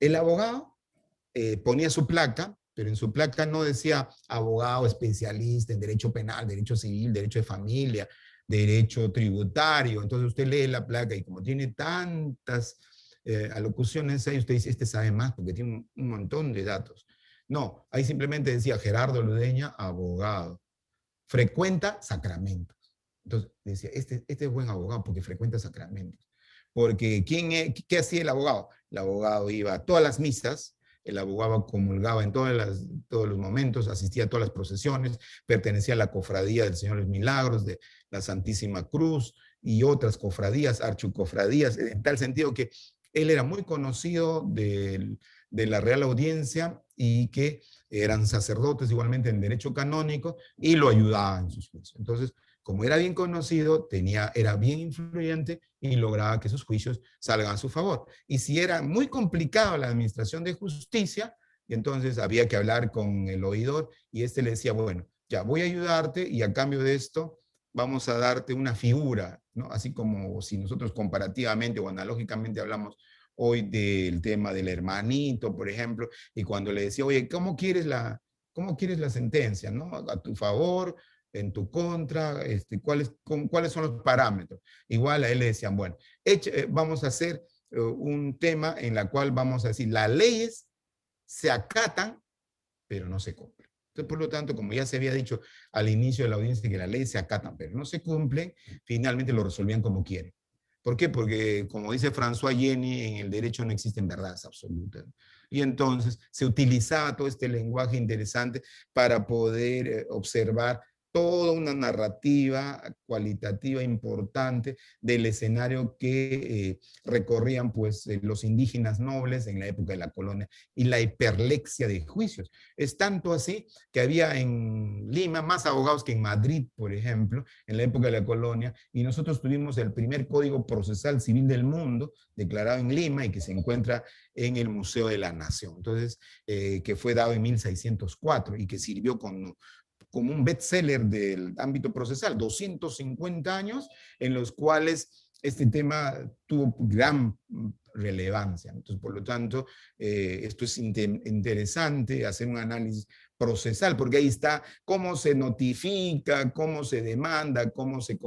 el abogado ponía su placa, pero en su placa no decía abogado especialista en derecho penal, derecho civil, derecho de familia, derecho tributario. Entonces usted lee la placa y como tiene tantas alocuciones ahí, usted dice, este sabe más porque tiene un montón de datos. No, ahí simplemente decía Gerardo Ludeña, abogado, frecuenta sacramentos. Entonces decía, este es buen abogado porque frecuenta sacramentos. Porque ¿qué hacía el abogado? El abogado iba a todas las misas, el abogado comulgaba en todos los momentos, asistía a todas las procesiones, pertenecía a la cofradía del Señor de los Milagros, de la Santísima Cruz y otras cofradías, archicofradías, en tal sentido que él era muy conocido de la Real Audiencia, y que eran sacerdotes igualmente en derecho canónico y lo ayudaban en sus juicios. Entonces, como era bien conocido, era bien influyente y lograba que sus juicios salgan a su favor. Y si era muy complicado la administración de justicia, entonces había que hablar con el oidor, y este le decía, bueno, ya voy a ayudarte y a cambio de esto vamos a darte una figura, ¿no? Así como si nosotros comparativamente o analógicamente hablamos hoy del tema del hermanito, por ejemplo, y cuando le decía, oye, cómo quieres la sentencia, ¿no? ¿A tu favor, en tu contra? ¿Cuáles son los parámetros? Igual a él le decían, bueno, vamos a hacer un tema en la cual vamos a decir, las leyes se acatan, pero no se cumplen. Entonces, por lo tanto, como ya se había dicho al inicio de la audiencia que las leyes se acatan, pero no se cumplen, finalmente lo resolvían como quieren. ¿Por qué? Porque, como dice François Jenny, en el derecho no existen verdades absolutas. Y entonces se utilizaba todo este lenguaje interesante para poder observar toda una narrativa cualitativa importante del escenario que recorrían pues los indígenas nobles en la época de la colonia y la hiperlexia de juicios. Es tanto así que había en Lima más abogados que en Madrid, por ejemplo, en la época de la colonia, y nosotros tuvimos el primer código procesal civil del mundo declarado en Lima y que se encuentra en el Museo de la Nación. Entonces, que fue dado en 1604 y que sirvió como un bestseller del ámbito procesal, 250 años en los cuales este tema tuvo gran relevancia. Entonces, por lo tanto, esto es interesante, hacer un análisis procesal, porque ahí está cómo se notifica, cómo se demanda, cómo se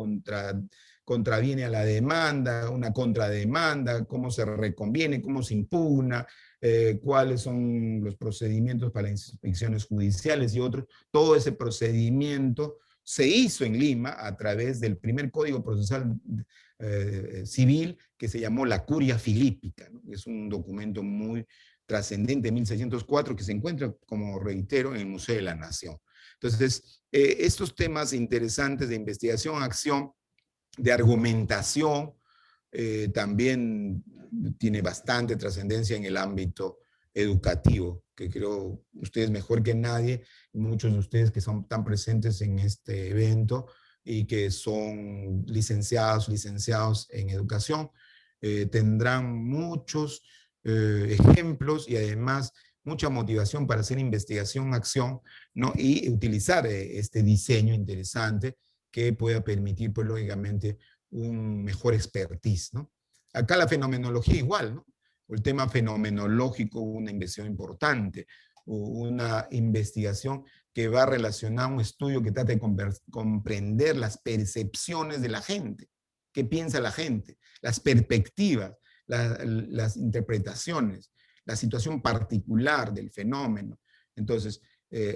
contraviene a la demanda, una contrademanda, cómo se reconviene, cómo se impugna, cuáles son los procedimientos para las inspecciones judiciales y otros. Todo ese procedimiento se hizo en Lima a través del primer código procesal civil que se llamó la Curia Filípica, ¿no? Es un documento muy trascendente de 1604 que se encuentra, como reitero, en el Museo de la Nación. Entonces, estos temas interesantes de investigación, acción, de argumentación, también tiene bastante trascendencia en el ámbito educativo, que creo ustedes mejor que nadie, muchos de ustedes que son tan presentes en este evento y que son licenciados en educación, tendrán muchos ejemplos y además mucha motivación para hacer investigación, acción, ¿no? Y utilizar este diseño interesante que pueda permitir, pues lógicamente, un mejor expertise, ¿no? Acá la fenomenología igual, ¿no? El tema fenomenológico, una investigación importante, una investigación que va relacionada a un estudio que trata de comprender las percepciones de la gente, qué piensa la gente, las perspectivas, las interpretaciones, la situación particular del fenómeno. Entonces,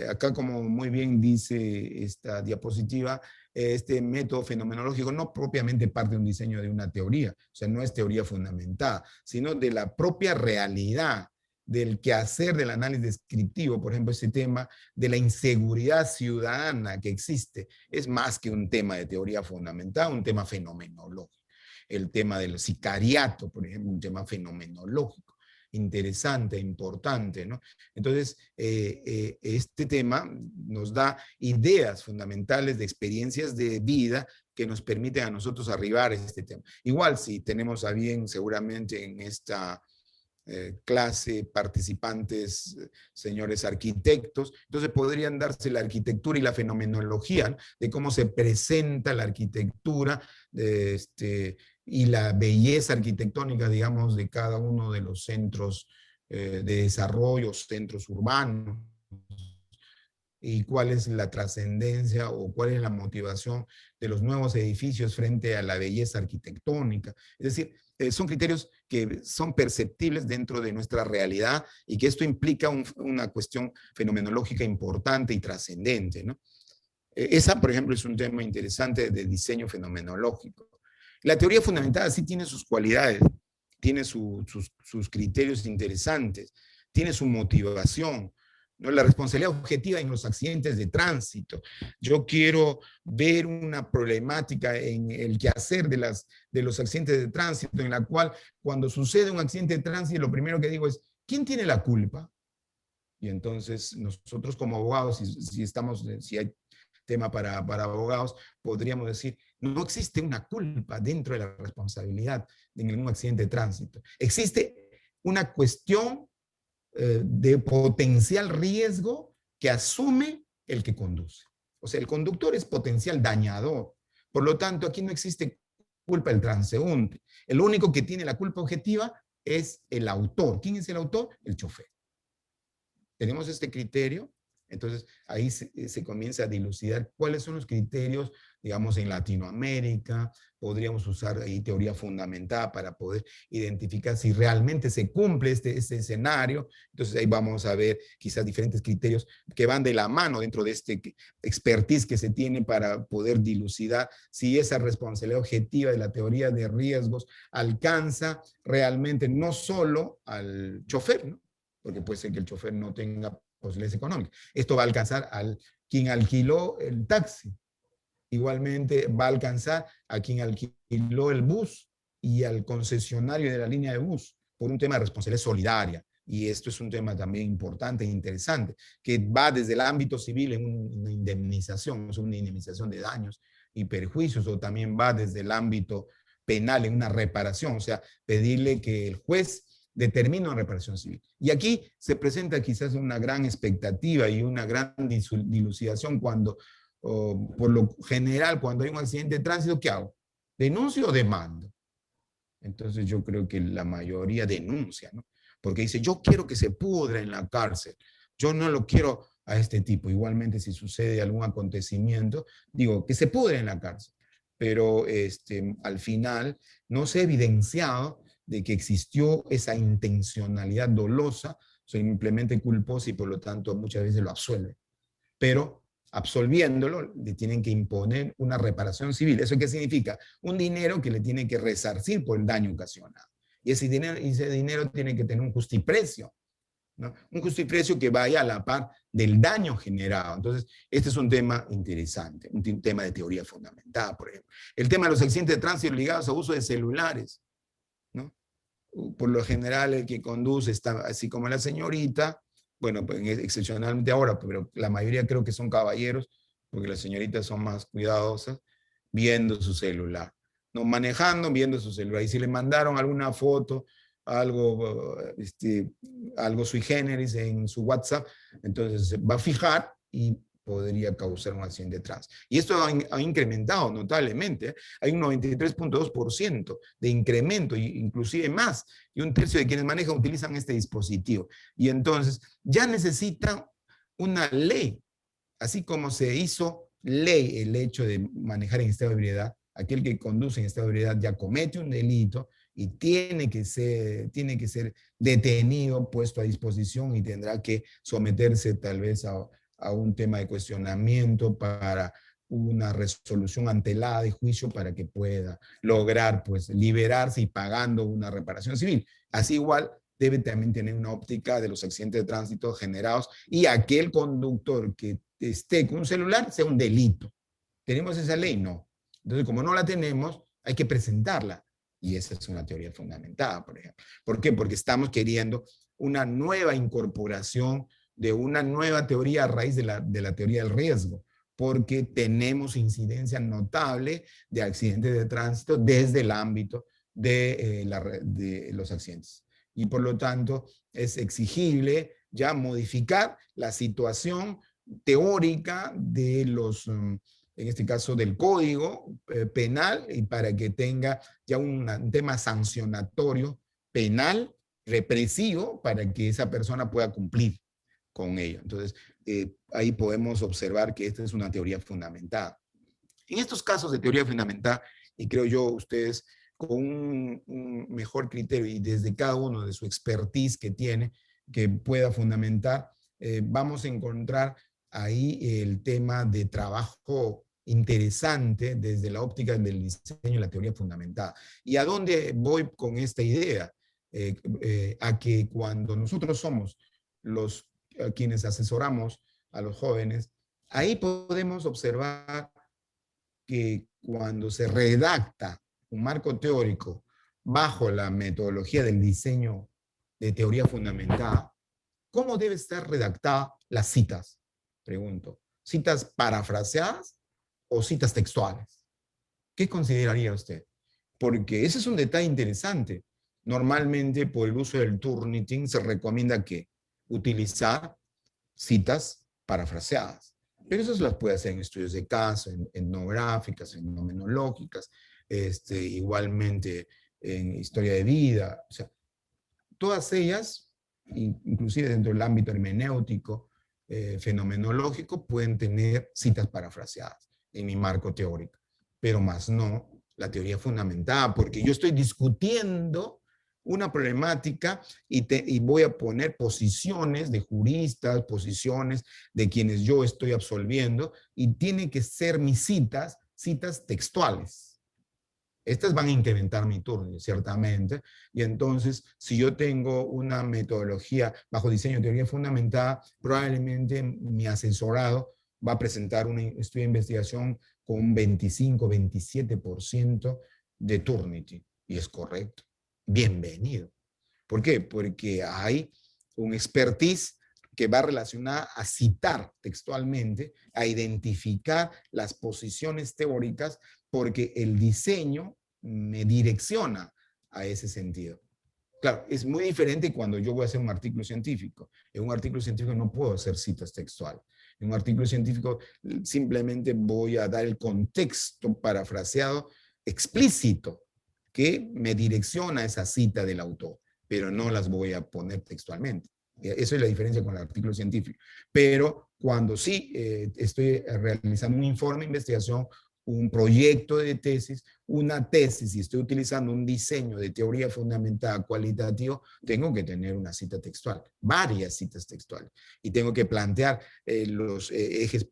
acá como muy bien dice esta diapositiva, este método fenomenológico no propiamente parte de un diseño de una teoría, o sea, no es teoría fundamentada, sino de la propia realidad, del quehacer del análisis descriptivo, por ejemplo, ese tema de la inseguridad ciudadana que existe, es más que un tema de teoría fundamentada, un tema fenomenológico. El tema del sicariato, por ejemplo, un tema fenomenológico interesante, importante, ¿no? Entonces, este tema nos da ideas fundamentales de experiencias de vida que nos permiten a nosotros arribar a este tema. Igual, si tenemos a bien seguramente en esta clase, participantes, señores arquitectos, entonces podrían darse la arquitectura y la fenomenología, ¿no? De cómo se presenta la arquitectura y la belleza arquitectónica, digamos, de cada uno de los centros de desarrollo, centros urbanos, y cuál es la trascendencia o cuál es la motivación de los nuevos edificios frente a la belleza arquitectónica. Es decir, son criterios que son perceptibles dentro de nuestra realidad y que esto implica una cuestión fenomenológica importante y trascendente, ¿no? Esa, por ejemplo, es un tema interesante de diseño fenomenológico. La teoría fundamentada sí tiene sus cualidades, tiene sus criterios interesantes, tiene su motivación, ¿no? La responsabilidad objetiva en los accidentes de tránsito. Yo quiero ver una problemática en el quehacer de los accidentes de tránsito, en la cual cuando sucede un accidente de tránsito, lo primero que digo es, ¿quién tiene la culpa? Y entonces nosotros como abogados, si hay tema para abogados, podríamos decir, no existe una culpa dentro de la responsabilidad en un accidente de tránsito. Existe una cuestión de potencial riesgo que asume el que conduce. O sea, el conductor es potencial dañador. Por lo tanto, aquí no existe culpa del transeúnte. El único que tiene la culpa objetiva es el autor. ¿Quién es el autor? El chofer. Tenemos este criterio, entonces ahí se comienza a dilucidar cuáles son los criterios, digamos, en Latinoamérica. Podríamos usar ahí teoría fundamentada para poder identificar si realmente se cumple este escenario. Entonces ahí vamos a ver quizás diferentes criterios que van de la mano dentro de este expertise que se tiene para poder dilucidar si esa responsabilidad objetiva de la teoría de riesgos alcanza realmente no solo al chofer, ¿no? porque puede ser que el chofer no tenga posibilidades económicas. Esto va a alcanzar al quien alquiló el taxi. Igualmente va a alcanzar a quien alquiló el bus y al concesionario de la línea de bus por un tema de responsabilidad solidaria. Y esto es un tema también importante e interesante, que va desde el ámbito civil en una indemnización, es una indemnización de daños y perjuicios, o también va desde el ámbito penal en una reparación, o sea, pedirle que el juez determine una reparación civil. Y aquí se presenta quizás una gran expectativa y una gran dilucidación cuando, por lo general, cuando hay un accidente de tránsito, ¿qué hago? ¿Denuncio o demando? Entonces yo creo que la mayoría denuncia, ¿no? Porque dice, yo quiero que se pudra en la cárcel, yo no lo quiero a este tipo. Igualmente, si sucede algún acontecimiento, digo, que se pudre en la cárcel. Pero al final no se ha evidenciado de que existió esa intencionalidad dolosa, simplemente culposa y por lo tanto muchas veces lo absuelve. Pero absolviéndolo, le tienen que imponer una reparación civil. ¿Eso qué significa? Un dinero que le tiene que resarcir por el daño ocasionado. Y ese dinero tiene que tener un justiprecio, ¿no? Un justiprecio que vaya a la par del daño generado. Entonces, este es un tema interesante, un tema de teoría fundamental, por ejemplo. El tema de los accidentes de tránsito ligados a uso de celulares, ¿no? Por lo general, el que conduce está así como la señorita, bueno, pues excepcionalmente ahora, pero la mayoría creo que son caballeros, porque las señoritas son más cuidadosas, viendo su celular, no manejando, viendo su celular. Y si le mandaron alguna foto, algo, algo sui generis en su WhatsApp, entonces se va a fijar y podría causar un accidente de tránsito. Y esto ha incrementado notablemente, ¿eh? Hay un 93.2% de incremento, inclusive más, y un tercio de quienes manejan utilizan este dispositivo. Y entonces ya necesitan una ley, así como se hizo ley el hecho de manejar en estado de ebriedad. Aquel que conduce en estado de ebriedad ya comete un delito y tiene que ser detenido, puesto a disposición y tendrá que someterse tal vez a un tema de cuestionamiento para una resolución antelada de juicio para que pueda lograr pues liberarse y pagando una reparación civil. Así igual debe también tener una óptica de los accidentes de tránsito generados y aquel conductor que esté con un celular sea un delito. ¿Tenemos esa ley? No. Entonces, como no la tenemos, hay que presentarla. Y esa es una teoría fundamentada, por ejemplo. ¿Por qué? Porque estamos queriendo una nueva incorporación de una nueva teoría a raíz de la teoría del riesgo, porque tenemos incidencia notable de accidentes de tránsito desde el ámbito de los accidentes. Y por lo tanto, es exigible ya modificar la situación teórica de los, en este caso del código penal, y para que tenga ya un tema sancionatorio penal, represivo, para que esa persona pueda cumplir con ello. Entonces, ahí podemos observar que esta es una teoría fundamentada. En estos casos de teoría fundamentada, y creo yo, ustedes con un mejor criterio y desde cada uno de su expertise que tiene, que pueda fundamentar, vamos a encontrar ahí el tema de trabajo interesante desde la óptica del diseño y la teoría fundamentada. ¿Y a dónde voy con esta idea? A que cuando nosotros somos los quienes asesoramos a los jóvenes, ahí podemos observar que cuando se redacta un marco teórico bajo la metodología del diseño de teoría fundamentada, ¿cómo debe estar redactada las citas? Pregunto. ¿Citas parafraseadas o citas textuales? ¿Qué consideraría usted? Porque ese es un detalle interesante. Normalmente, por el uso del Turnitin, se recomienda que utilizar citas parafraseadas. Pero eso se las puede hacer en estudios de caso, en etnográficas, en fenomenológicas, igualmente en historia de vida. O sea, todas ellas, inclusive dentro del ámbito hermenéutico, fenomenológico, pueden tener citas parafraseadas en mi marco teórico, pero más no la teoría fundamentada, porque yo estoy discutiendo una problemática y voy a poner posiciones de juristas, posiciones de quienes yo estoy absolviendo, y tienen que ser mis citas textuales. Estas van a incrementar mi turno, ciertamente, y entonces, si yo tengo una metodología bajo diseño de teoría fundamentada, probablemente mi asesorado va a presentar un estudio de investigación con un 25-27% de Turnitin, y es correcto. Bienvenido. ¿Por qué? Porque hay un expertise que va relacionada a citar textualmente, a identificar las posiciones teóricas, porque el diseño me direcciona a ese sentido. Claro, es muy diferente cuando yo voy a hacer un artículo científico. En un artículo científico no puedo hacer citas textuales. En un artículo científico simplemente voy a dar el contexto parafraseado explícito que me direcciona a esa cita del autor, pero no las voy a poner textualmente. Eso es la diferencia con el artículo científico. Pero cuando sí estoy realizando un informe de investigación, un proyecto de tesis, una tesis, y estoy utilizando un diseño de teoría fundamentada cualitativo, tengo que tener una cita textual, varias citas textuales, y tengo que plantear los ejes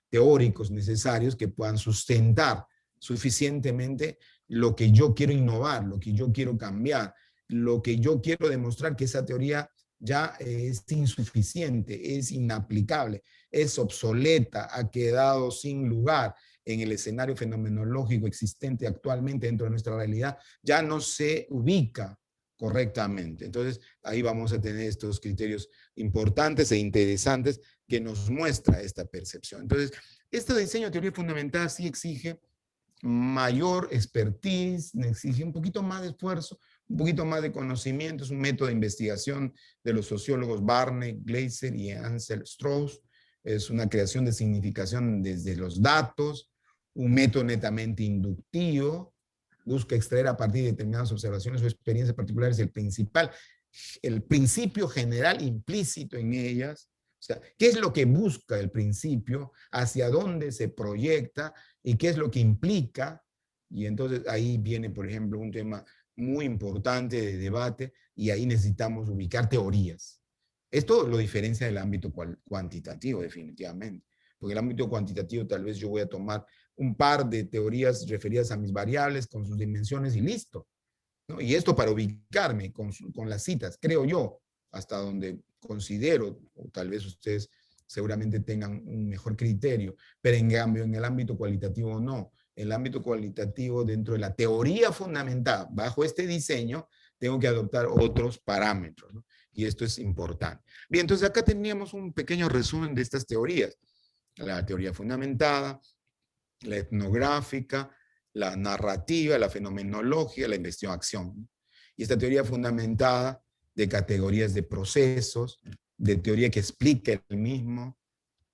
teóricos necesarios que puedan sustentar suficientemente lo que yo quiero innovar, lo que yo quiero cambiar, lo que yo quiero demostrar que esa teoría ya es insuficiente, es inaplicable, es obsoleta, ha quedado sin lugar en el escenario fenomenológico existente actualmente dentro de nuestra realidad, ya no se ubica correctamente. Entonces, ahí vamos a tener estos criterios importantes e interesantes que nos muestra esta percepción. Entonces, este diseño de teoría fundamental sí exige mayor expertise, exige un poquito más de esfuerzo, un poquito más de conocimiento. Es un método de investigación de los sociólogos Barney, Glaser y Ansel Strauss. Es una creación de significación desde los datos, un método netamente inductivo, busca extraer a partir de determinadas observaciones o experiencias particulares el principio general implícito en ellas. O sea, ¿qué es lo que busca el principio? ¿Hacia dónde se proyecta? ¿Y qué es lo que implica? Y entonces ahí viene, por ejemplo, un tema muy importante de debate, y ahí necesitamos ubicar teorías. Esto lo diferencia del ámbito cuantitativo, definitivamente. Porque el ámbito cuantitativo tal vez yo voy a tomar un par de teorías referidas a mis variables con sus dimensiones y listo, ¿no? Y esto para ubicarme con las citas, creo yo, hasta donde considero, o tal vez ustedes seguramente tengan un mejor criterio, pero en cambio en el ámbito cualitativo no. En el ámbito cualitativo, dentro de la teoría fundamentada bajo este diseño, tengo que adoptar otros parámetros, ¿no? Y esto es importante. Bien, entonces acá teníamos un pequeño resumen de estas teorías. La teoría fundamentada, la etnográfica, la narrativa, la fenomenología, la investigación-acción. Y esta teoría fundamentada de categorías de procesos, de teoría que explica el mismo,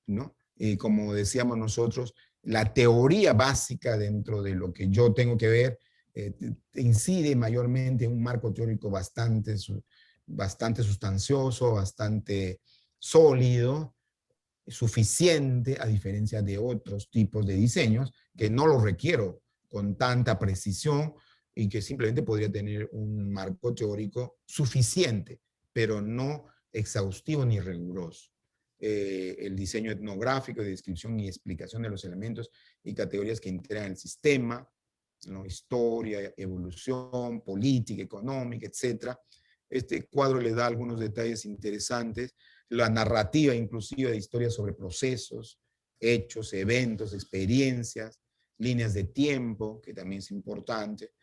¿no? Y como decíamos nosotros, la teoría básica dentro de lo que yo tengo que ver incide mayormente en un marco teórico bastante sustancioso, bastante sólido, suficiente, a diferencia de otros tipos de diseños que no los requiero con tanta precisión y que simplemente podría tener un marco teórico suficiente, pero no exhaustivo ni riguroso. El diseño etnográfico, de descripción y explicación de los elementos y categorías que integran el sistema, ¿no? Historia, evolución, política, económica, etc. Este cuadro le da algunos detalles interesantes, la narrativa inclusive de historias sobre procesos, hechos, eventos, experiencias, líneas de tiempo, que también es importante,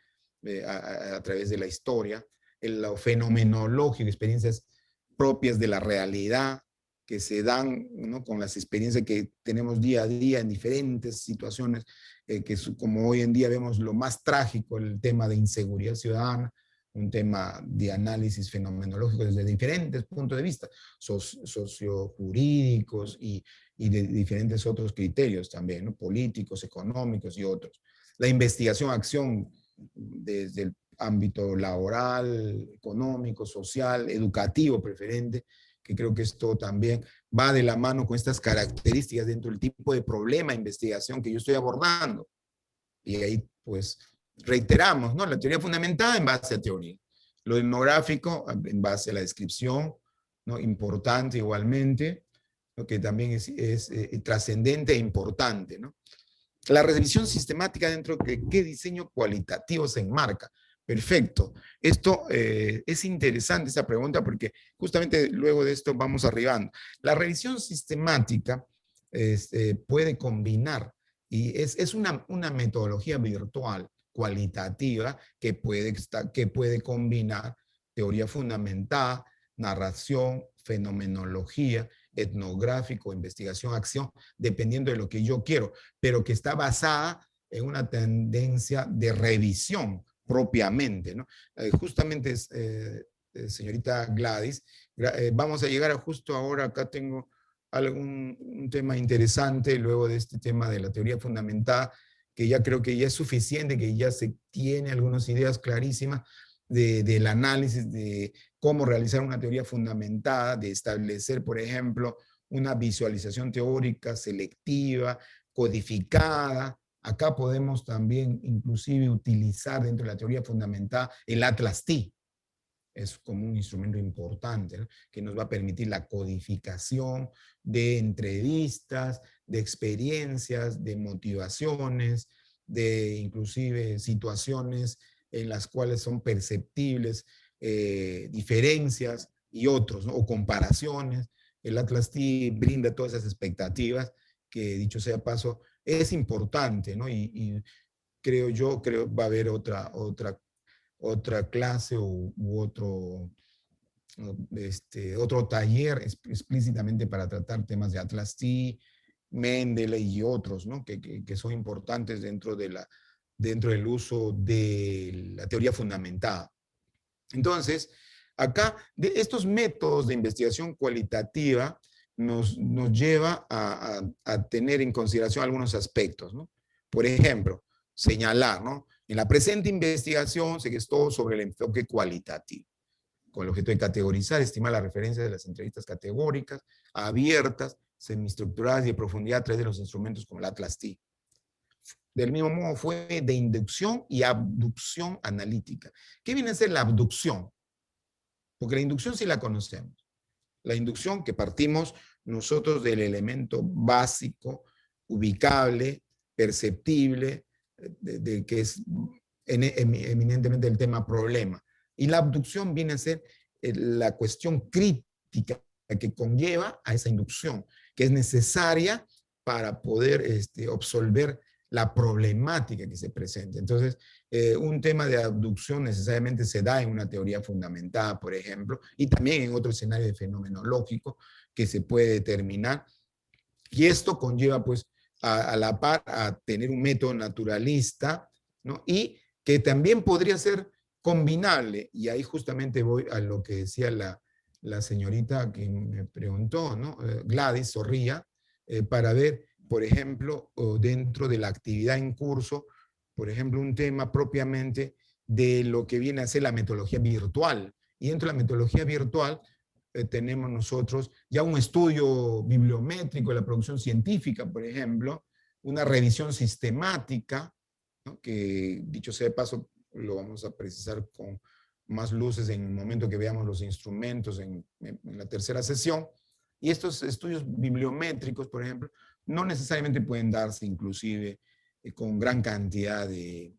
a través de la historia, lo fenomenológico, experiencias propias de la realidad, que se dan, ¿no?, con las experiencias que tenemos día a día en diferentes situaciones, que como hoy en día vemos lo más trágico, el tema de inseguridad ciudadana, un tema de análisis fenomenológico desde diferentes puntos de vista, sociojurídicos y de diferentes otros criterios también, ¿no?, políticos, económicos y otros. La investigación-acción desde el ámbito laboral, económico, social, educativo preferente, que creo que esto también va de la mano con estas características dentro del tipo de problema de investigación que yo estoy abordando. Y ahí, pues, reiteramos, ¿no?, la teoría fundamentada en base a teoría. Lo etnográfico en base a la descripción, ¿no?, importante igualmente, lo que también es trascendente e importante, ¿no? La revisión sistemática dentro de qué diseño cualitativo se enmarca. Perfecto. Esto es interesante, esa pregunta, porque justamente luego de esto vamos arribando. La revisión sistemática puede combinar, y es una metodología virtual cualitativa que puede combinar teoría fundamentada, narración, fenomenología, etnográfico, investigación, acción, dependiendo de lo que yo quiero, pero que está basada en una tendencia de revisión propiamente, ¿no? Justamente, señorita Gladys, vamos a llegar a justo ahora, acá tengo un tema interesante, luego de este tema de la teoría fundamentada, que ya creo que ya es suficiente, que ya se tiene algunas ideas clarísimas del análisis de cómo realizar una teoría fundamentada, de establecer, por ejemplo, una visualización teórica selectiva, codificada. Acá podemos también inclusive utilizar dentro de la teoría fundamentada el Atlas T. Es como un instrumento importante, ¿no? Que nos va a permitir la codificación de entrevistas, de experiencias, de motivaciones, de inclusive situaciones en las cuales son perceptibles diferencias y otros, ¿no? O comparaciones. El Atlas T brinda todas esas expectativas que, dicho sea paso, es importante, ¿no? Y creo va a haber otra clase u otro taller explícitamente para tratar temas de Atlas T, Mendeley y otros, ¿no? que son importantes dentro del uso de la teoría fundamentada. Entonces, acá, de estos métodos de investigación cualitativa nos lleva a tener en consideración algunos aspectos, ¿no? Por ejemplo, señalar, ¿no? En la presente investigación se gestó sobre el enfoque cualitativo, con el objeto de categorizar, estimar la referencia de las entrevistas categóricas, abiertas, semiestructuradas y de profundidad a través de los instrumentos como el Atlas T. Del mismo modo fue de inducción y abducción analítica. ¿Qué viene a ser la abducción? Porque la inducción sí la conocemos. La inducción que partimos nosotros del elemento básico, ubicable, perceptible, que es eminentemente el tema problema. Y la abducción viene a ser la cuestión crítica que conlleva a esa inducción, que es necesaria para poder absolver la problemática que se presenta. Entonces, un tema de abducción necesariamente se da en una teoría fundamentada, por ejemplo, y también en otro escenario de fenomenológico que se puede determinar. Y esto conlleva, pues, a la par a tener un método naturalista, ¿no? Y que también podría ser combinable, y ahí justamente voy a lo que decía la señorita que me preguntó, ¿no? Gladys Zorrilla, para ver, por ejemplo, dentro de la actividad en curso, por ejemplo, un tema propiamente de lo que viene a ser la metodología virtual. Y dentro de la metodología virtual tenemos nosotros ya un estudio bibliométrico de la producción científica, por ejemplo, una revisión sistemática, ¿no? Que dicho sea de paso, lo vamos a precisar con más luces en el momento que veamos los instrumentos en la tercera sesión. Y estos estudios bibliométricos, por ejemplo, no necesariamente pueden darse inclusive con gran cantidad de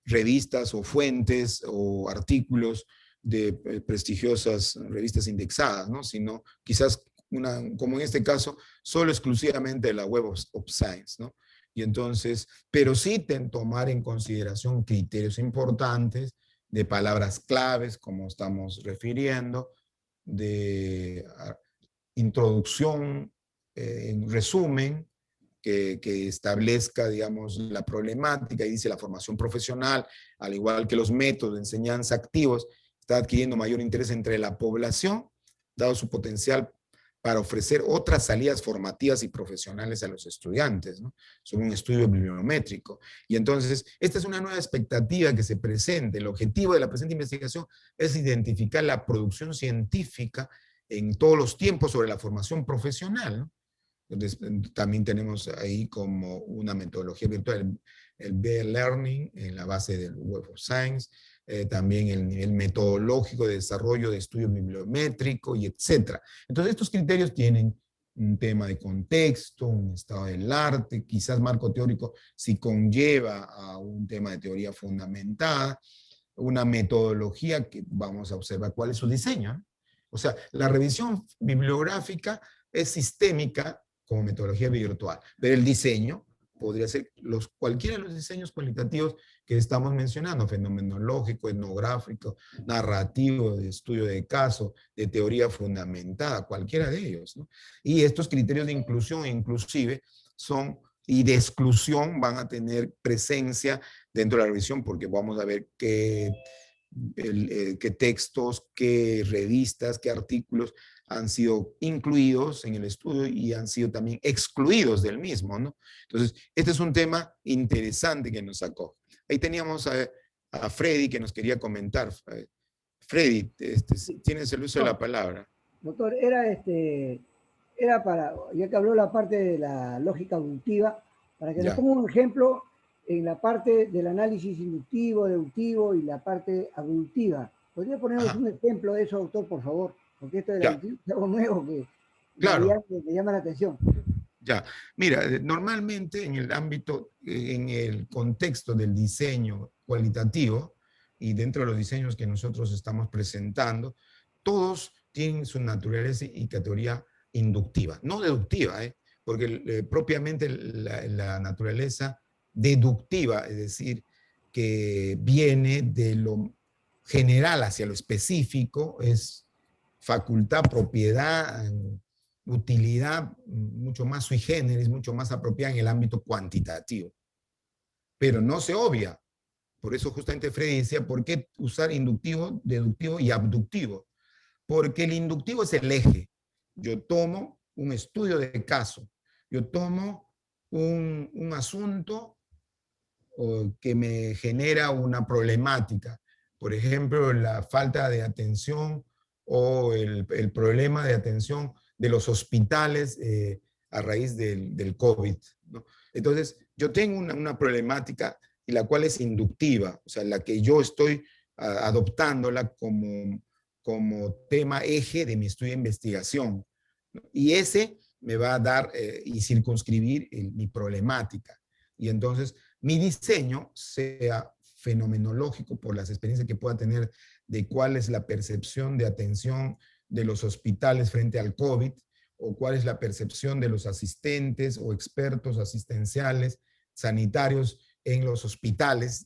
revistas o fuentes o artículos de prestigiosas revistas indexadas, ¿no? Sino quizás, como en este caso, solo exclusivamente la Web of Science, ¿no? Y entonces, pero sí tomar en consideración criterios importantes de palabras claves, como estamos refiriendo, de introducción, en resumen, que establezca, digamos, la problemática, y dice la formación profesional, al igual que los métodos de enseñanza activos, está adquiriendo mayor interés entre la población, dado su potencial para ofrecer otras salidas formativas y profesionales a los estudiantes, ¿no? Sobre un estudio bibliométrico. Y entonces, esta es una nueva expectativa que se presenta. El objetivo de la presente investigación es identificar la producción científica en todos los tiempos sobre la formación profesional, ¿no? Entonces, también tenemos ahí como una metodología virtual, el Bear Learning en la base del Web of Science, también el nivel metodológico de desarrollo de estudio bibliométrico y etcétera. Entonces, estos criterios tienen un tema de contexto, un estado del arte, quizás marco teórico si conlleva a un tema de teoría fundamentada, una metodología que vamos a observar cuál es su diseño, ¿no? O sea, la revisión bibliográfica es sistémica como metodología virtual, pero el diseño podría ser cualquiera de los diseños cualitativos que estamos mencionando, fenomenológico, etnográfico, narrativo, de estudio de caso, de teoría fundamentada, cualquiera de ellos, ¿no? Y estos criterios de inclusión inclusive y de exclusión van a tener presencia dentro de la revisión porque vamos a ver qué textos, qué revistas, qué artículos han sido incluidos en el estudio y han sido también excluidos del mismo, ¿no? Entonces, este es un tema interesante que nos sacó. Ahí teníamos a Freddy que nos quería comentar. Freddy, Sí. tienes el uso de la palabra. Doctor, era para, ya que habló la parte de la lógica abductiva, para que nos Ya. ponga un ejemplo en la parte del análisis inductivo, deductivo y la parte abductiva. ¿Podría ponernos Ajá. un ejemplo de eso, doctor, por favor? Porque esto del Ya, abductivo es algo nuevo que claro. me llama la atención. Ya, mira, normalmente en el ámbito, en el contexto del diseño cualitativo y dentro de los diseños que nosotros estamos presentando, todos tienen su naturaleza y categoría inductiva, no deductiva, porque propiamente la naturaleza deductiva, es decir, que viene de lo general hacia lo específico, es facultad, propiedad, utilidad mucho más sui generis, mucho más apropiada en el ámbito cuantitativo. Pero no se obvia. Por eso justamente Freddy decía, ¿por qué usar inductivo, deductivo y abductivo? Porque el inductivo es el eje. Yo tomo un estudio de caso, yo tomo un asunto que me genera una problemática. Por ejemplo, la falta de atención o el problema de atención de los hospitales a raíz del COVID, ¿no? Entonces, yo tengo una problemática y la cual es inductiva, o sea, la que yo estoy adoptándola como tema eje de mi estudio de investigación, ¿no? Y ese me va a dar y circunscribir mi problemática. Y entonces mi diseño sea fenomenológico por las experiencias que pueda tener de cuál es la percepción de atención de los hospitales frente al COVID o cuál es la percepción de los asistentes o expertos asistenciales sanitarios en los hospitales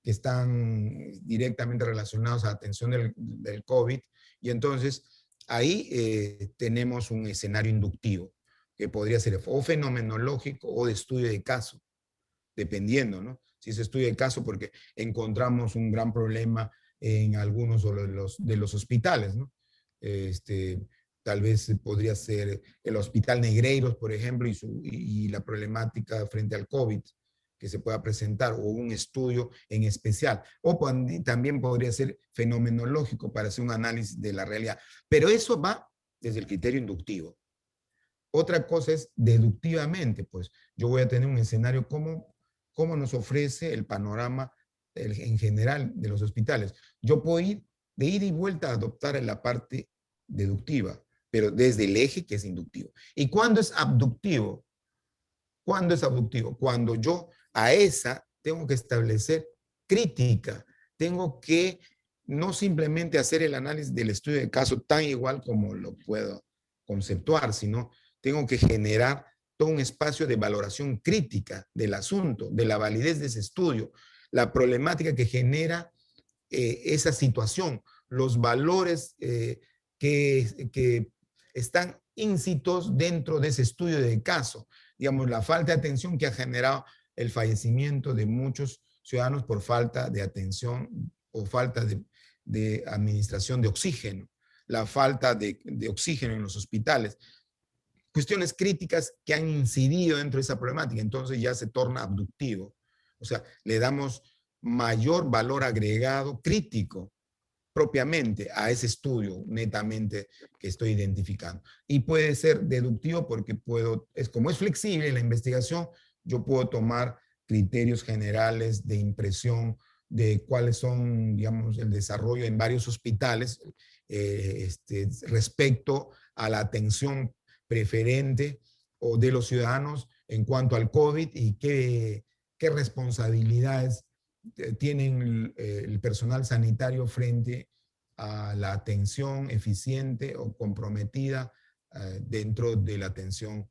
que están directamente relacionados a la atención del COVID. Y entonces ahí tenemos un escenario inductivo que podría ser o fenomenológico o de estudio de caso, dependiendo, ¿no? Si se estudia el caso porque encontramos un gran problema en algunos de los hospitales, ¿no? Tal vez podría ser el Hospital Negreiros, por ejemplo, y la problemática frente al COVID que se pueda presentar, o un estudio en especial. O también podría ser fenomenológico para hacer un análisis de la realidad. Pero eso va desde el criterio inductivo. Otra cosa es deductivamente, pues yo voy a tener un escenario como nos ofrece el panorama en general de los hospitales. Yo puedo ir de ida y vuelta a adoptar la parte deductiva, pero desde el eje que es inductivo. ¿Y cuándo es abductivo? ¿Cuándo es abductivo? Cuando yo a esa tengo que establecer crítica, tengo que no simplemente hacer el análisis del estudio de caso tan igual como lo puedo conceptuar, sino tengo que generar todo un espacio de valoración crítica del asunto, de la validez de ese estudio, la problemática que genera esa situación, los valores que están íncitos dentro de ese estudio de caso, digamos, la falta de atención que ha generado el fallecimiento de muchos ciudadanos por falta de atención o falta de administración de oxígeno, la falta de oxígeno en los hospitales, cuestiones críticas que han incidido dentro de esa problemática, entonces ya se torna abductivo. O sea, le damos mayor valor agregado crítico propiamente a ese estudio netamente que estoy identificando. Y puede ser deductivo porque como es flexible la investigación, yo puedo tomar criterios generales de impresión de cuáles son, digamos, el desarrollo en varios hospitales respecto a la atención preferente o de los ciudadanos en cuanto al COVID y qué responsabilidades tienen el personal sanitario frente a la atención eficiente o comprometida dentro de la atención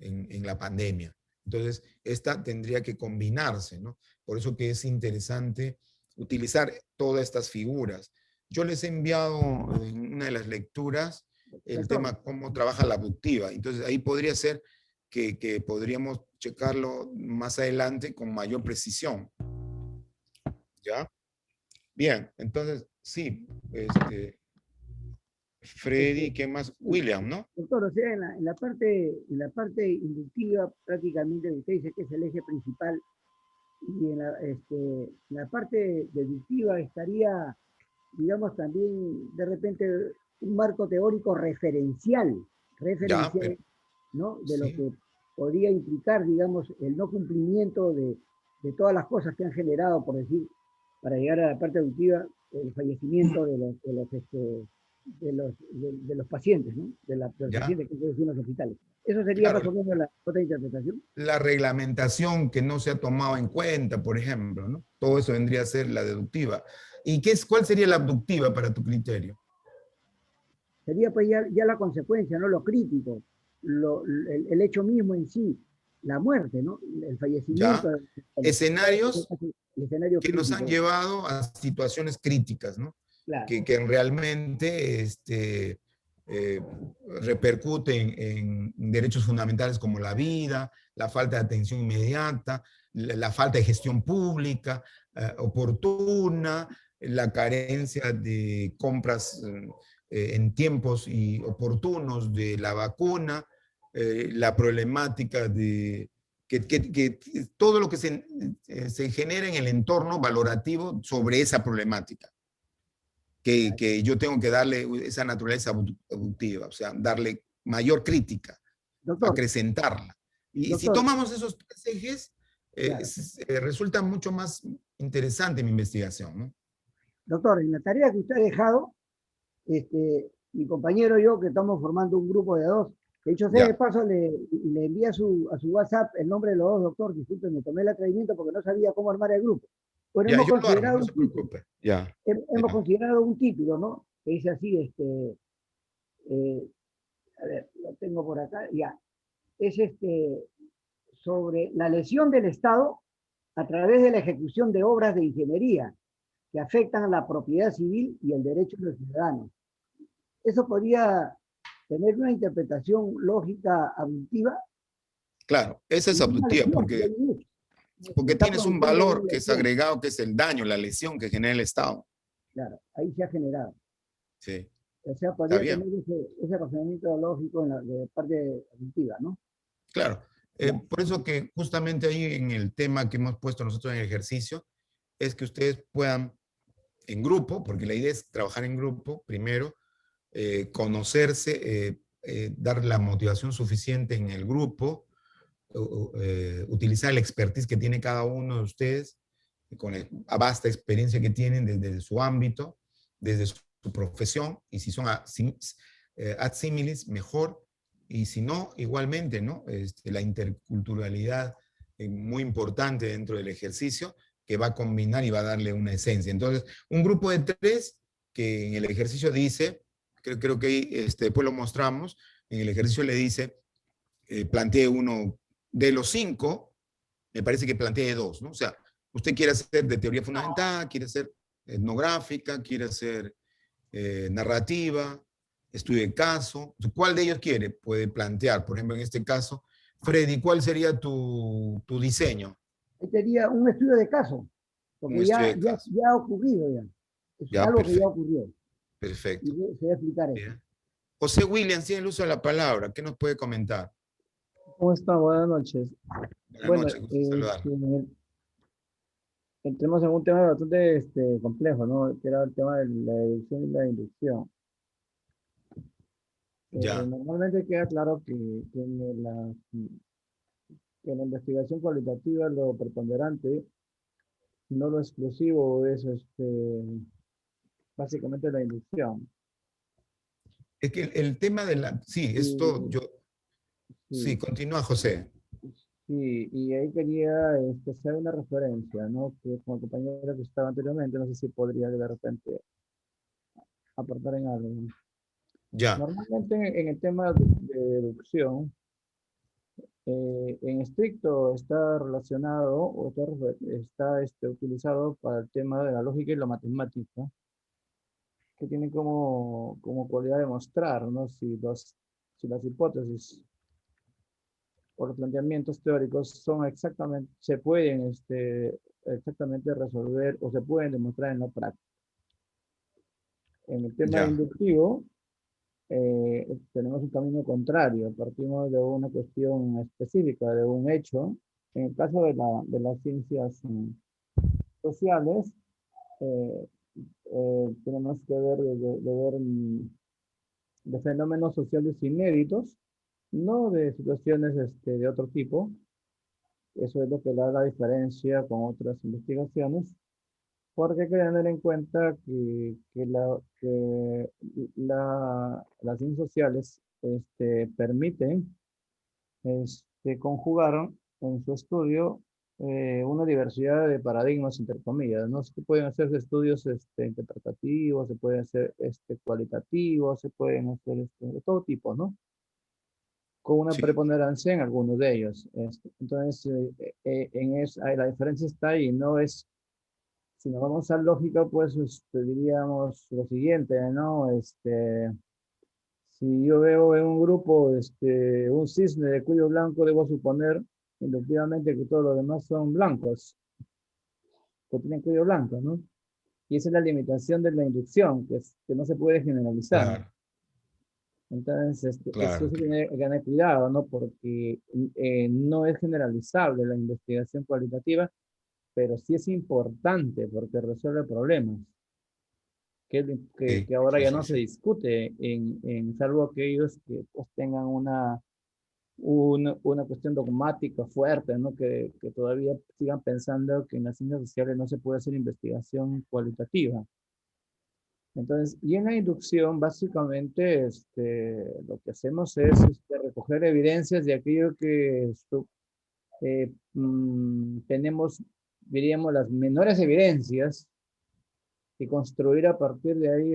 en la pandemia. Entonces, esta tendría que combinarse, ¿no? Por eso que es interesante utilizar todas estas figuras. Yo les he enviado en una de las lecturas el tema cómo trabaja la abductiva. Entonces, ahí podría ser que podríamos checarlo más adelante con mayor precisión. ¿Ya? Bien, entonces, sí, Freddy, ¿qué más? William, ¿no? Doctor, o sea, en la parte inductiva, prácticamente usted dice que es el eje principal, y en la parte deductiva estaría, digamos, también de repente un marco teórico referencial, Ya, pero, ¿no? De lo sí. que podría implicar, digamos, el no cumplimiento de todas las cosas que han generado, por decir, para llegar a la parte deductiva, el fallecimiento de los pacientes, ¿no? De los Ya. pacientes que se en los hospitales. Eso sería más o Claro, menos la otra interpretación. la reglamentación que no se ha tomado en cuenta, por ejemplo, ¿no? Todo eso vendría a ser la deductiva. ¿Y cuál sería la abductiva para tu criterio? Sería pues ya la consecuencia, ¿no? Lo crítico, el hecho mismo en sí, la muerte, ¿no? El fallecimiento, Ya, escenarios el escenario que nos han crítico, llevado a situaciones críticas, ¿no? claro. Que realmente eh, repercuten en derechos fundamentales como la vida, la falta de atención inmediata, la falta de gestión pública oportuna, la carencia de compras en tiempos y oportunos de la vacuna, la problemática de que todo lo que se genera en el entorno valorativo sobre esa problemática, que yo tengo que darle esa naturaleza abductiva, o sea, darle mayor crítica, Doctor, acrecentarla. Y si doctor, tomamos esos tres ejes, claro. resulta mucho más interesante mi investigación, ¿no? Doctor, en la tarea que usted ha dejado, mi compañero y yo, que estamos formando un grupo de dos, de hecho, sé de Ya, paso, le envía a su WhatsApp el nombre de los dos, doctor, disculpe, me tomé el atrevimiento porque no sabía cómo armar el grupo. Bueno, ya, yo lo armo, no se preocupe. Ya, hemos ya, considerado un título, ¿no? Que dice así, eh, a ver, lo tengo por acá, ya, es sobre la lesión del Estado a través de la ejecución de obras de ingeniería que afectan a la propiedad civil y el derecho de los ciudadanos. Eso podría tener una interpretación lógica abductiva. claro, esa es No es una abductiva, lesión, ya porque, hay un hecho. Se porque está tienes un produciendo valor una que es lesión. agregado, que es el daño, la lesión que genera el Estado. Claro, ahí se ha generado. Sí, O sea, está podría bien. tener ese razonamiento lógico de parte abductiva, ¿no? Claro, Ya. por eso que justamente ahí en el tema que hemos puesto nosotros en el ejercicio, es que ustedes puedan en grupo, porque la idea es trabajar en grupo, primero, conocerse, dar la motivación suficiente en el grupo, utilizar la expertise que tiene cada uno de ustedes, con la vasta experiencia que tienen desde su ámbito, desde su profesión, y si son ad similis, mejor, y si no, igualmente, ¿no? La interculturalidad muy importante dentro del ejercicio, que va a combinar y va a darle una esencia. Entonces, un grupo de tres que en el ejercicio dice, creo que ahí, después lo mostramos, en el ejercicio le dice, plantee uno de los cinco, me parece que plantee dos, ¿no? O sea, usted quiere hacer de teoría fundamental, quiere hacer etnográfica, quiere hacer narrativa, estudio de caso. ¿Cuál de ellos quiere? Puede plantear, por ejemplo, en este caso, Freddy, ¿cuál sería tu diseño? Sería un estudio de caso, Un porque estudio de caso. ya ha ocurrido ya. Es Ya, algo que ya perfecto, ocurrió. Y perfecto. se va a explicar eso. Bien. José Williams tiene el uso de la palabra. ¿Qué nos puede comentar? ¿Cómo está? Buenas noches. Buenas Bueno, noches, gusto saludarlo. entremos en un tema bastante complejo, ¿no? Que era el tema de la deducción y la inducción. Ya. Normalmente queda claro que en la investigación cualitativa lo preponderante, no lo exclusivo, es básicamente la inducción. Es que el tema de la... Sí, esto Y, yo... Sí, continúa, José. Sí, y ahí quería hacer una referencia, ¿no? Que como compañero que estaba anteriormente, no sé si podría de repente aportar en algo. Ya, Normalmente en el tema de deducción, en estricto está relacionado o está utilizado para el tema de la lógica y la matemática, que tiene como cualidad de mostrar, ¿no? Si las hipótesis o los planteamientos teóricos son exactamente, se pueden exactamente resolver o se pueden demostrar en la práctica. En el tema ya, inductivo, tenemos un camino contrario, partimos de una cuestión específica, de un hecho. En el caso de las ciencias sociales, eh, tenemos que ver de fenómenos sociales inéditos, no de situaciones de otro tipo. Eso es lo que da la diferencia con otras investigaciones, porque hay que tener en cuenta que las ciencias sociales permiten conjugar en su estudio una diversidad de paradigmas, entre comillas, ¿no? Se pueden hacer estudios interpretativos, se pueden hacer cualitativos, se pueden hacer de todo tipo, ¿no? Con una sí, preponderancia en algunos de ellos. Entonces, ahí la diferencia está ahí, no es, si nos vamos a lógica, pues diríamos lo siguiente, ¿no? Si yo veo en un grupo un cisne de cuello blanco, debo suponer inductivamente que todos los demás son blancos, que tienen cuello blanco, ¿no? Y esa es la limitación de la inducción, que no se puede generalizar. claro, Entonces, eso claro, se claro. tiene que tener cuidado, ¿no? Porque no es generalizable la investigación cualitativa, pero sí es importante porque resuelve problemas, Sí, que ahora sí, ya sí, no se sí. discute, salvo aquellos que pues, tengan una cuestión dogmática fuerte, ¿no? Que todavía sigan pensando que en las ciencias sociales no se puede hacer investigación cualitativa. Entonces, y en la inducción, básicamente, lo que hacemos es recoger evidencias de aquello que tenemos, diríamos, las menores evidencias y construir a partir de ahí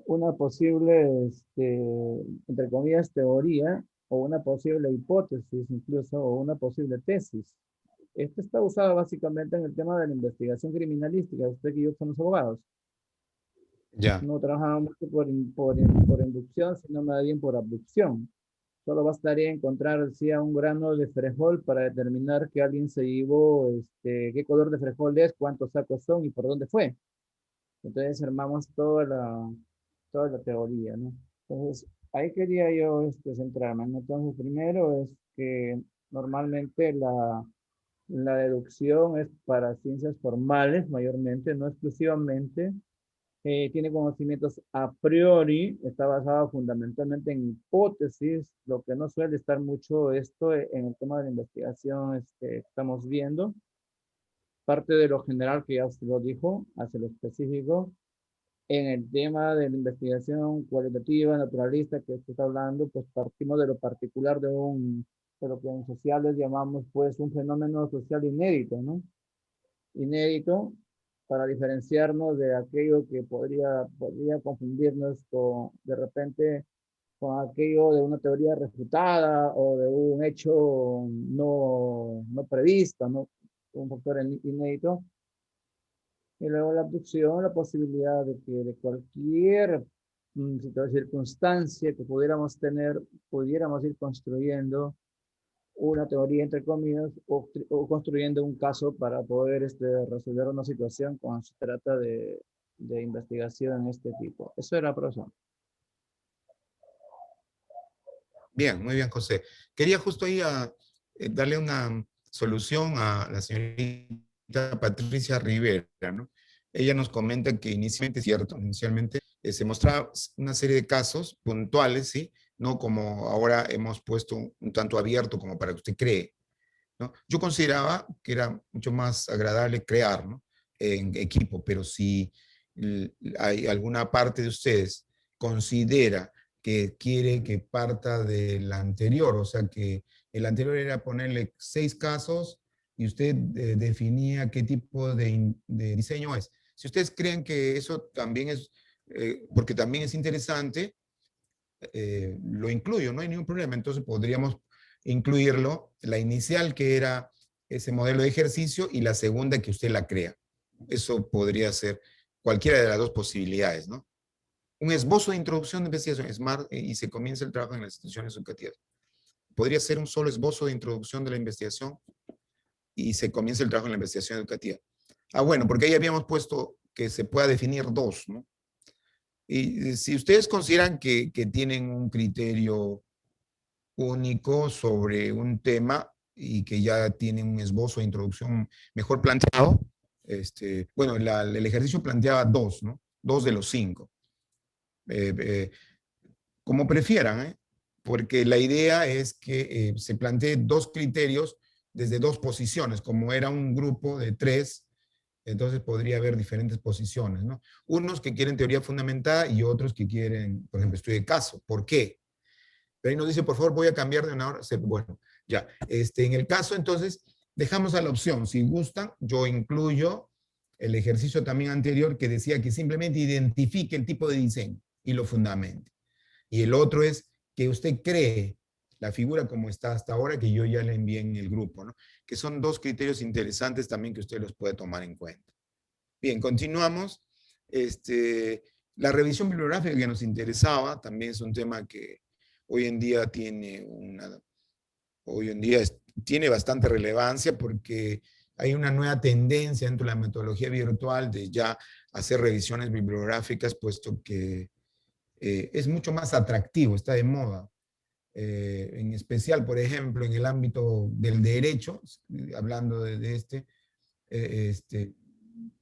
una posible, entre comillas, teoría o una posible hipótesis incluso o una posible tesis. Esto está usado básicamente en el tema de la investigación criminalística. Usted y yo somos abogados. Ya, No trabajamos mucho por inducción, sino más bien por abducción. Solo bastaría encontrar si un grano de frijol para determinar que alguien se llevó, qué color de frijol es, cuántos sacos son y por dónde fue. Entonces armamos toda la teoría, ¿no? Entonces, ahí quería yo centrarme, ¿no? Entonces, primero es que normalmente la deducción es para ciencias formales, mayormente, no exclusivamente. Tiene conocimientos a priori, está basado fundamentalmente en hipótesis, lo que no suele estar mucho esto en el tema de la investigación que estamos viendo. Parte de lo general que ya usted lo dijo, hacia lo específico. En el tema de la investigación cualitativa, naturalista que usted está hablando, pues partimos de lo particular de lo que en sociales llamamos pues un fenómeno social inédito, ¿no? Inédito para diferenciarnos de aquello que podría confundirnos de repente con aquello de una teoría refutada o de un hecho no previsto, ¿no? Un factor inédito. Y luego la abducción, la posibilidad de que de cualquier circunstancia que pudiéramos tener, pudiéramos ir construyendo una teoría, entre comillas, o construyendo un caso para poder resolver una situación cuando se trata de investigación de este tipo. Eso era, profesor. bien, muy bien, José. Quería justo ahí darle una solución a la señorita Patricia Rivera, ¿no? Ella nos comenta que inicialmente, es cierto, inicialmente se mostraba una serie de casos puntuales, ¿sí? No como ahora hemos puesto un tanto abierto como para que usted cree, ¿no? Yo consideraba que era mucho más agradable crear, ¿no? En equipo, pero si hay alguna parte de ustedes considera que quiere que parta del anterior, o sea que el anterior era ponerle 6 casos y usted definía qué tipo de diseño es. Si ustedes creen que eso también es, porque también es interesante, lo incluyo, no hay ningún problema. Entonces podríamos incluirlo, la inicial que era ese modelo de ejercicio y la segunda que usted la crea. Eso podría ser cualquiera de las dos posibilidades, ¿no? Un esbozo de introducción de investigación, SMART, y se comienza el trabajo en las instituciones educativas. Podría ser un solo esbozo de introducción de la investigación y se comienza el trabajo en la investigación educativa. Ah, bueno, porque ahí habíamos puesto que se pueda definir dos, ¿no? Y si ustedes consideran que tienen un criterio único sobre un tema y que ya tienen un esbozo de introducción mejor planteado, bueno, el ejercicio planteaba dos, ¿no? 2 de los 5. Como prefieran, ¿eh? Porque la idea es que se plantee 2 criterios desde 2 posiciones, como era un grupo de 3, entonces podría haber diferentes posiciones, ¿no? Unos que quieren teoría fundamentada y otros que quieren, por ejemplo, estudio de caso. ¿Por qué? Pero ahí nos dice, por favor, voy a cambiar de una hora. Bueno, ya. En el caso, entonces, dejamos a la opción. Si gustan, yo incluyo el ejercicio también anterior que decía que simplemente identifique el tipo de diseño y lo fundamente. Y el otro es que usted cree la figura como está hasta ahora, que yo ya le envié en el grupo, ¿no? Que son 2 criterios interesantes también que usted los puede tomar en cuenta. Bien, continuamos. La revisión bibliográfica que nos interesaba también es un tema que hoy en día tiene bastante relevancia porque hay una nueva tendencia dentro de la metodología virtual de ya hacer revisiones bibliográficas, puesto que es mucho más atractivo, está de moda. En especial, por ejemplo, en el ámbito del derecho, hablando este,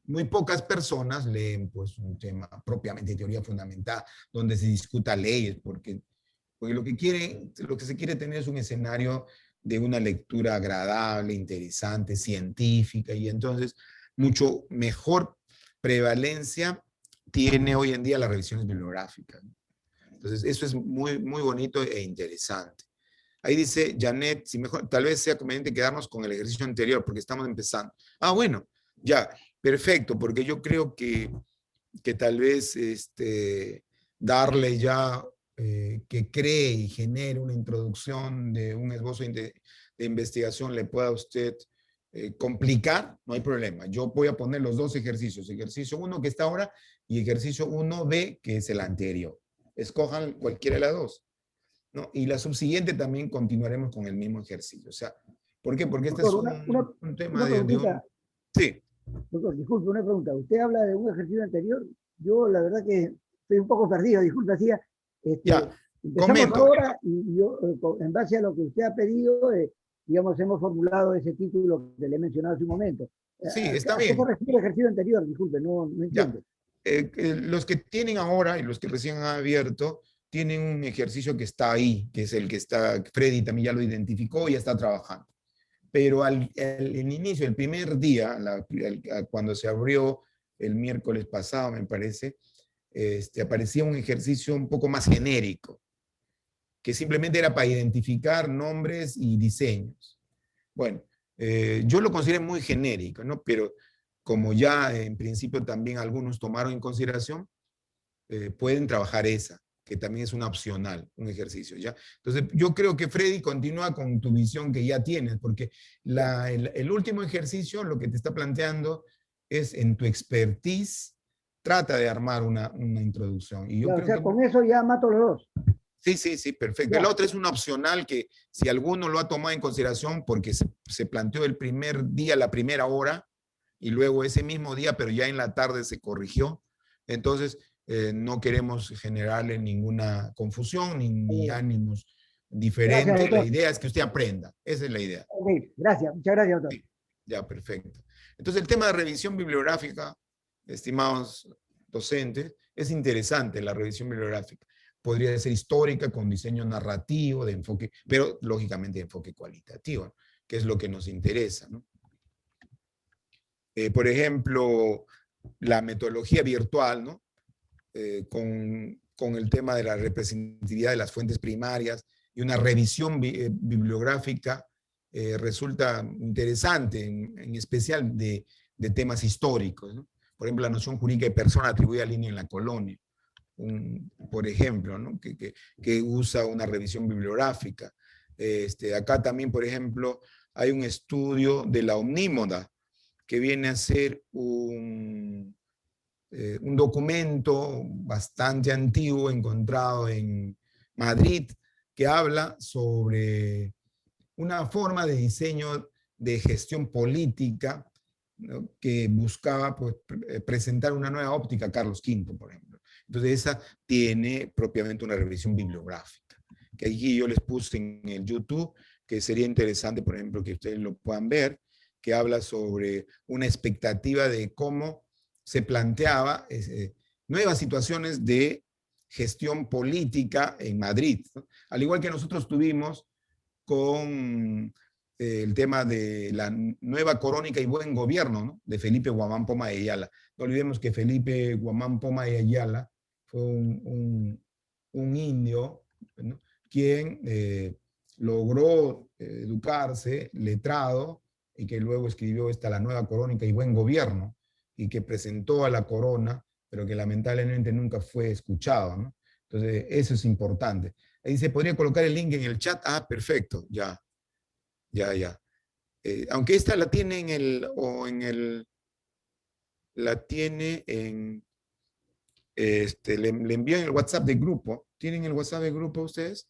muy pocas personas leen pues, un tema propiamente de teoría fundamental, donde se discuta leyes, porque lo que se quiere tener es un escenario de una lectura agradable, interesante, científica, y entonces mucho mejor prevalencia tiene hoy en día las revisiones bibliográficas. Entonces, eso es muy, muy bonito e interesante. Ahí dice Janet, si mejor, tal vez sea conveniente quedarnos con el ejercicio anterior, porque estamos empezando. Ah, bueno, ya, perfecto, porque yo creo que tal vez darle ya que cree y genere una introducción de un esbozo de investigación le pueda a usted complicar, no hay problema. Yo voy a poner los 2 ejercicios, ejercicio 1 que está ahora y ejercicio 1B que es el anterior. Escojan cualquiera de las 2, ¿no? Y la subsiguiente también continuaremos con el mismo ejercicio. O sea, ¿por qué? Porque este es Doctor, un tema una de un... preguntita. Sí. Doctor, disculpe, una pregunta. Usted habla de un ejercicio anterior. Yo, la verdad que estoy un poco perdido, disculpe, hacía. Ya, Empezamos comento. ahora y yo, en base a lo que usted ha pedido, digamos, hemos formulado ese título que le he mencionado hace un momento. Sí, está ¿A qué se bien. refiere el ejercicio anterior? Disculpe, no Ya. entiendo. Los que tienen ahora y los que recién han abierto, tienen un ejercicio que está ahí, que es el que está, Freddy también ya lo identificó y ya está trabajando. Pero el inicio, el primer día, cuando se abrió el miércoles pasado, me parece, aparecía un ejercicio un poco más genérico, que simplemente era para identificar nombres y diseños. Bueno, yo lo consideré muy genérico, ¿no? Pero como ya en principio también algunos tomaron en consideración, pueden trabajar esa, que también es una opcional, un ejercicio, ¿ya? Entonces, yo creo que Freddy continúa con tu visión que ya tienes, porque el último ejercicio lo que te está planteando es en tu expertise, trata de armar una introducción. Y yo Ya, o creo sea, que con eso ya mato los 2. sí, perfecto. El Ya. otro es una opcional que si alguno lo ha tomado en consideración porque se planteó el primer día, la primera hora, y luego ese mismo día, pero ya en la tarde se corrigió. Entonces, no queremos generarle ninguna confusión ni ánimos Gracias, diferentes. La doctor. idea es que usted aprenda. Esa es la idea. Ok, gracias. Muchas gracias, doctor. Sí, ya, perfecto. Entonces, el tema de revisión bibliográfica, estimados docentes, es interesante la revisión bibliográfica. Podría ser histórica, con diseño narrativo, de enfoque, pero lógicamente de enfoque cualitativo, ¿no? Que es lo que nos interesa, ¿no? Por ejemplo, la metodología virtual, ¿no? con el tema de la representatividad de las fuentes primarias y una revisión bibliográfica resulta interesante, en especial de temas históricos, ¿no? Por ejemplo, la noción jurídica de persona atribuida al indio en la colonia, por ejemplo, ¿no? que usa una revisión bibliográfica. Acá también, por ejemplo, hay un estudio de la omnímoda, que viene a ser un documento bastante antiguo encontrado en Madrid, que habla sobre una forma de diseño de gestión política, ¿no? Que buscaba pues, presentar una nueva óptica a Carlos V, por ejemplo. Entonces esa tiene propiamente una revisión bibliográfica, que aquí yo les puse en el YouTube, que sería interesante, por ejemplo, que ustedes lo puedan ver, que habla sobre una expectativa de cómo se planteaba nuevas situaciones de gestión política en Madrid, ¿no? Al igual que nosotros tuvimos con el tema de la nueva crónica y buen gobierno, ¿no? De Felipe Guamán Poma de Ayala. No olvidemos que Felipe Guamán Poma de Ayala fue un indio, ¿no? Quien logró educarse, letrado, y que luego escribió la nueva crónica y buen gobierno, y que presentó a la corona, pero que lamentablemente nunca fue escuchado, ¿no? Entonces, eso es importante. Ahí se podría colocar el link en el chat. Ah, perfecto, ya. Aunque esta la tiene la tiene en, le envío en el WhatsApp de grupo. ¿Tienen el WhatsApp de grupo ustedes?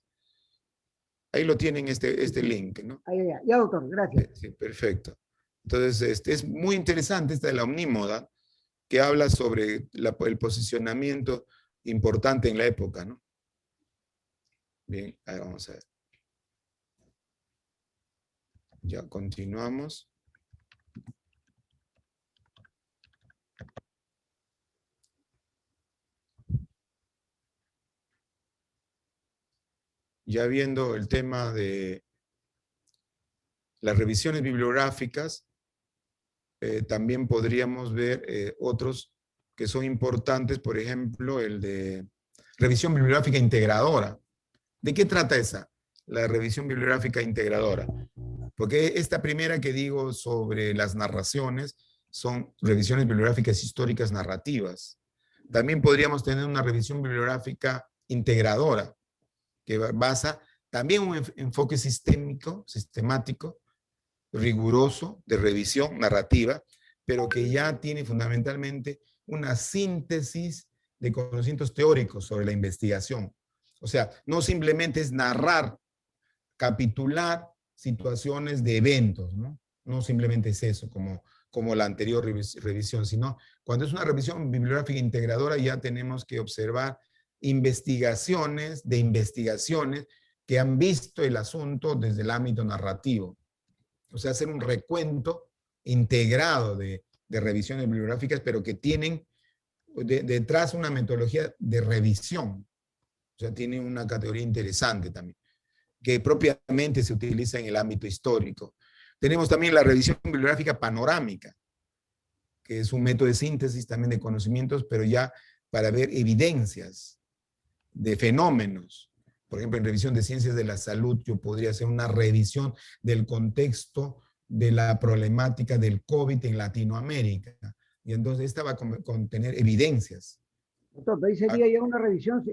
Ahí lo tienen este link, ¿no? Ya, doctor, gracias. Sí, perfecto. Entonces, es muy interesante esta de la omnímoda, que habla sobre el posicionamiento importante en la época, ¿no? Bien, ahí vamos a ver. Ya continuamos. Ya viendo el tema de las revisiones bibliográficas, también podríamos ver otros que son importantes, por ejemplo, el de revisión bibliográfica integradora. ¿De qué trata esa? La revisión bibliográfica integradora. Porque esta primera que digo sobre las narraciones son revisiones bibliográficas históricas narrativas. También podríamos tener una revisión bibliográfica integradora, que basa también un enfoque sistemático, riguroso, de revisión narrativa, pero que ya tiene fundamentalmente una síntesis de conocimientos teóricos sobre la investigación. O sea, no simplemente es narrar, capitular situaciones de eventos, ¿no? No simplemente es eso, como la anterior revisión, sino cuando es una revisión bibliográfica integradora ya tenemos que observar investigaciones que han visto el asunto desde el ámbito narrativo. O sea, hacer un recuento integrado de revisiones bibliográficas, pero que tienen detrás una metodología de revisión. O sea, tiene una categoría interesante también, que propiamente se utiliza en el ámbito histórico. Tenemos también la revisión bibliográfica panorámica, que es un método de síntesis también de conocimientos, pero ya para ver evidencias de fenómenos. Por ejemplo, en revisión de ciencias de la salud, yo podría hacer una revisión del contexto de la problemática del COVID en Latinoamérica. Y entonces esta va a contener evidencias. Doctor, pero ahí sería ya una revisión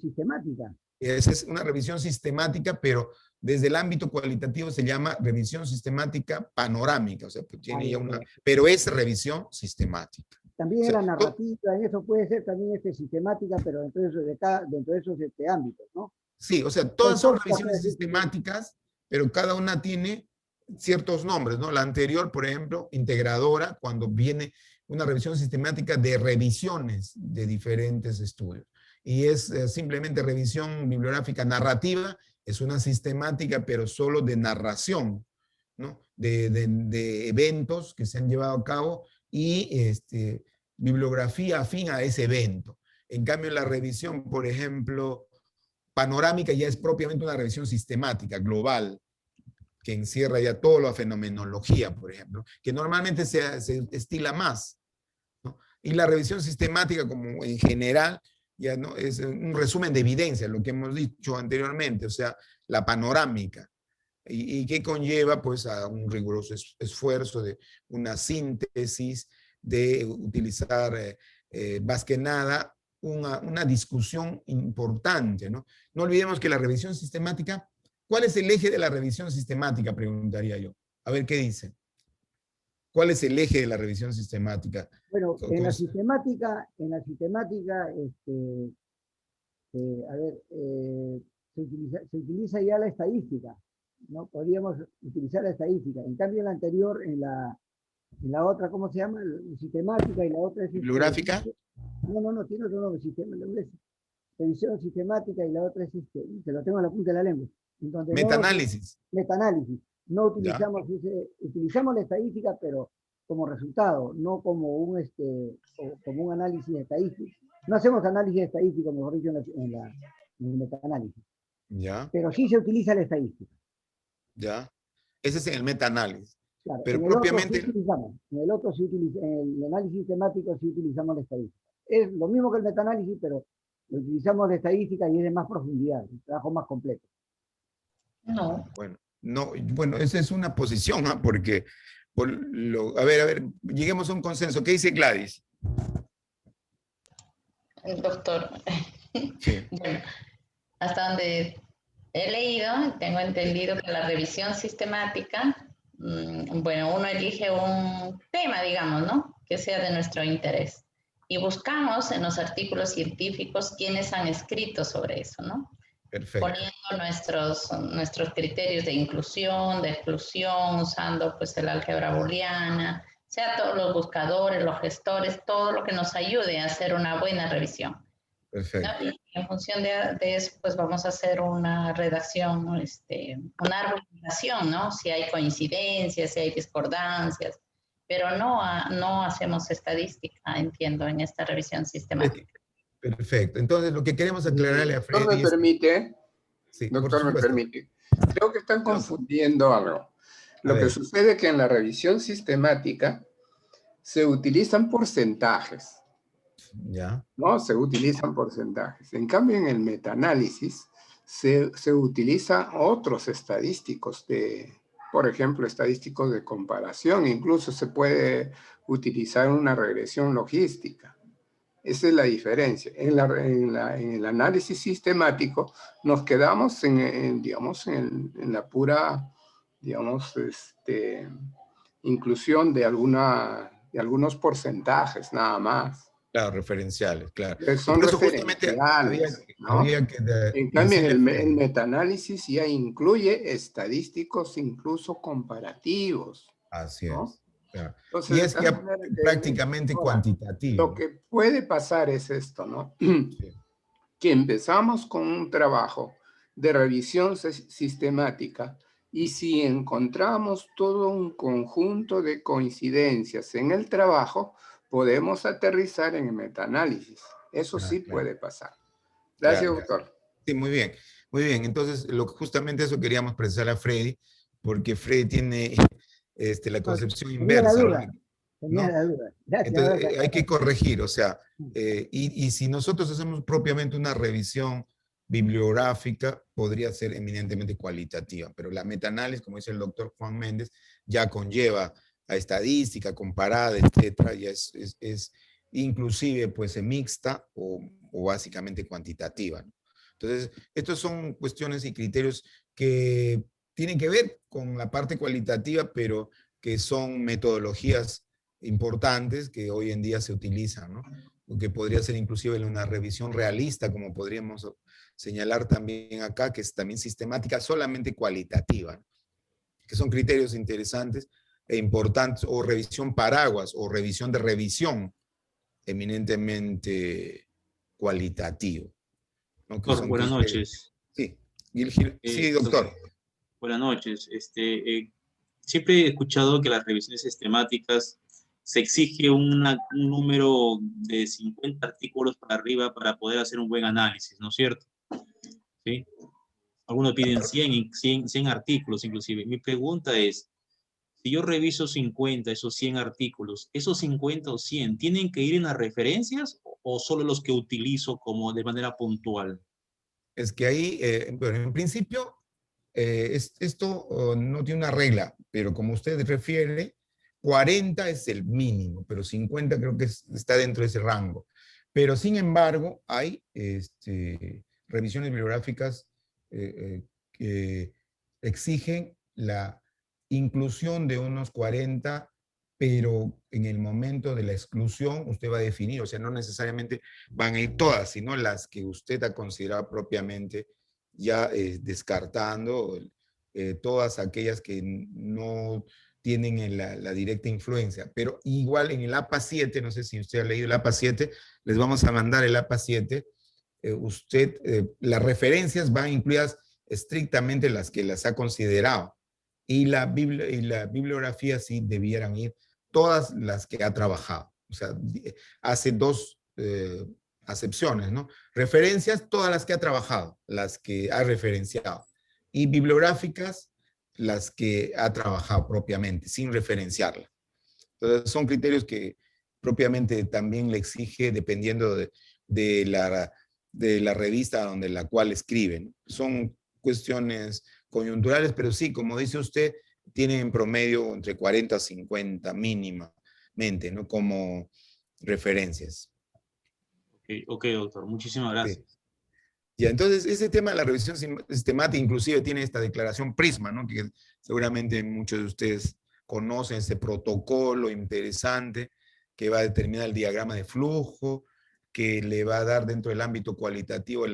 sistemática. Esa es una revisión sistemática, pero desde el ámbito cualitativo se llama revisión sistemática panorámica. O sea, pues tiene ya una, pero es revisión sistemática. También en la narrativa, en eso puede ser también sistemática, pero dentro de esos ámbitos, ¿no? Sí, o sea, todas son revisiones sistemáticas, pero cada una tiene ciertos nombres, ¿no? La anterior, por ejemplo, integradora, cuando viene una revisión sistemática de revisiones de diferentes estudios. Y es simplemente revisión bibliográfica narrativa, es una sistemática, pero solo de narración, ¿no? De eventos que se han llevado a cabo y bibliografía afín a ese evento. En cambio, la revisión, por ejemplo, panorámica ya es propiamente una revisión sistemática, global, que encierra ya toda la fenomenología, por ejemplo, que normalmente se estila más, ¿no? Y la revisión sistemática, como en general, ya no, es un resumen de evidencia, lo que hemos dicho anteriormente, o sea, la panorámica. Y que conlleva pues a un riguroso esfuerzo de una síntesis, de utilizar más que nada una discusión importante, ¿no? No olvidemos que la revisión sistemática, ¿cuál es el eje de la revisión sistemática? Preguntaría yo. A ver qué dice. ¿Cuál es el eje de la revisión sistemática? Bueno, en la sistemática, a ver, se utiliza ya la estadística, ¿no? Podríamos utilizar la estadística. En cambio, en la anterior, en la otra, ¿cómo se llama? La sistemática, y la otra es... ¿Bibliográfica? No, tiene otro nombre, revisión sistemática, y la otra es, se lo tengo en la punta de la lengua. Entonces, Metaanálisis. Metaanálisis. No ¿Ya? utilizamos la estadística, pero como resultado, no como como un análisis estadístico. No hacemos análisis estadístico, mejor dicho, en el metaanálisis. ¿Ya? Pero sí se utiliza la estadística. ¿Ya? Ese es el metaanálisis. Claro, Pero en el otro propiamente... sí utilizamos. En el otro sí utilizamos, en el análisis temático sí utilizamos la estadística. Es lo mismo que el metaanálisis, pero utilizamos la estadística y es de más profundidad, un trabajo más completo. No. Bueno, no, bueno, esa es una posición, ¿eh? Porque, a ver, lleguemos a un consenso. ¿Qué dice Gladys? Doctor, Sí. bueno, hasta donde he leído, tengo entendido que la revisión sistemática, bueno, uno elige un tema, digamos, ¿no? Que sea de nuestro interés. Y buscamos en los artículos científicos quiénes han escrito sobre eso, ¿no? Perfecto. Poniendo nuestros criterios de inclusión, de exclusión, usando pues el álgebra booleana, o sea, todos los buscadores, los gestores, todo lo que nos ayude a hacer una buena revisión. Perfecto. ¿No? Y en función de eso, pues vamos a hacer una redacción, ¿no? Una argumentación, ¿no? Si hay coincidencias, si hay discordancias, pero no hacemos estadística, entiendo, en esta revisión sistemática. Perfecto. Entonces, lo que queremos aclararle a Doctor, Freddy ¿me permite? Sí, Doctor, ¿me permite? Creo que están Claro. confundiendo algo. Lo que sucede es que en la revisión sistemática se utilizan porcentajes. Ya. ¿No? Se utilizan porcentajes. En cambio, en el metaanálisis se utilizan otros estadísticos por ejemplo, estadísticos de comparación. Incluso se puede utilizar una regresión logística. Esa es la diferencia. En el análisis sistemático nos quedamos digamos, en la pura, digamos, inclusión de algunos porcentajes nada más. Claro, referenciales, claro. Son Por eso justamente referenciales, ¿no? había que En cambio, el metaanálisis ya incluye estadísticos, incluso comparativos. Así ¿no? es. Claro. Entonces, Y es ya prácticamente cuantitativo. Lo que puede pasar es esto, ¿no? Sí. Que empezamos con un trabajo de revisión sistemática y si encontramos todo un conjunto de coincidencias en el trabajo, podemos aterrizar en el metaanálisis. Eso sí Claro. puede pasar. Gracias, Claro. doctor. Sí, muy bien. Muy bien. Entonces, justamente eso queríamos precisar a Freddy, porque Freddy tiene la concepción inversa. Tenía la duda. Gracias. Entonces, hay que corregir, o sea, y si nosotros hacemos propiamente una revisión bibliográfica, podría ser eminentemente cualitativa, pero la metaanálisis, como dice el doctor Juan Méndez, ya conlleva a estadística comparada, etcétera, ya es inclusive pues mixta o básicamente cuantitativa, ¿no? Entonces, estos son cuestiones y criterios que tienen que ver con la parte cualitativa, pero que son metodologías importantes que hoy en día se utilizan, ¿no? Que podría ser inclusive una revisión realista, como podríamos señalar también acá, que es también sistemática, solamente cualitativa, ¿no? Que son criterios interesantes e importantes, o revisión paraguas, o revisión de revisión, eminentemente cualitativo, ¿no? Que Doctor, son buenas criterios. noches. Sí, sí, doctor. Buenas noches. Siempre he escuchado que las revisiones sistemáticas se exige un número de 50 artículos para arriba para poder hacer un buen análisis, ¿no es cierto? ¿Sí? Algunos piden 100 artículos inclusive. Mi pregunta es, Si yo reviso 50, esos 100 artículos, esos 50 o 100, ¿tienen que ir en las referencias o solo los que utilizo como de manera puntual? Es que ahí, bueno, en principio, esto no tiene una regla, pero como usted refiere, 40 es el mínimo, pero 50 creo que está dentro de ese rango. Pero sin embargo, hay revisiones bibliográficas que exigen la inclusión de unos 40, pero en el momento de la exclusión usted va a definir, o sea, no necesariamente van a ir todas, sino las que usted ha considerado propiamente, ya descartando todas aquellas que no tienen la directa influencia. Pero igual en el APA 7, no sé si usted ha leído el APA 7, les vamos a mandar el APA 7, las referencias van incluidas estrictamente las que las ha considerado, y la bibliografía sí debieran ir todas las que ha trabajado. O sea, hace dos acepciones, ¿no? Referencias, todas las que ha trabajado, las que ha referenciado. Y bibliográficas, las que ha trabajado propiamente, sin referenciarla. Entonces, son criterios que propiamente también le exige dependiendo de la revista donde la cual escriben. Son cuestiones coyunturales, pero sí, como dice usted, tienen en promedio entre 40 a 50 mínimamente, ¿no? Como referencias. Ok, doctor, muchísimas gracias. Okay. Ya, entonces, ese tema de la revisión sistemática inclusive tiene esta declaración Prisma, ¿no? Que seguramente muchos de ustedes conocen ese protocolo interesante que va a determinar el diagrama de flujo, que le va a dar dentro del ámbito cualitativo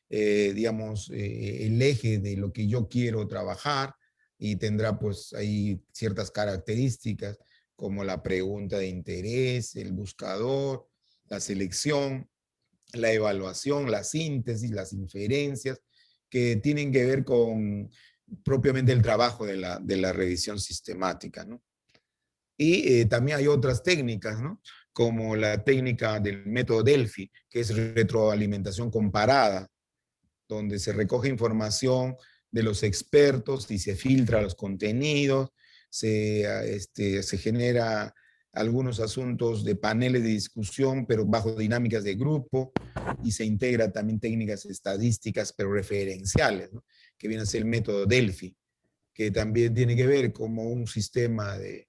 digamos, el eje de lo que yo quiero trabajar, y tendrá pues ahí ciertas características como la pregunta de interés, el buscador, la selección, la evaluación, la síntesis, las inferencias, que tienen que ver con propiamente el trabajo de la revisión sistemática, ¿no? Y también hay otras técnicas, ¿no? Como la técnica del método Delphi, que es retroalimentación comparada, donde se recoge información de los expertos y se filtra los contenidos, se genera algunos asuntos de paneles de discusión, pero bajo dinámicas de grupo, y se integra también técnicas estadísticas, pero referenciales, ¿no? Que viene a ser el método Delphi, que también tiene que ver como un sistema de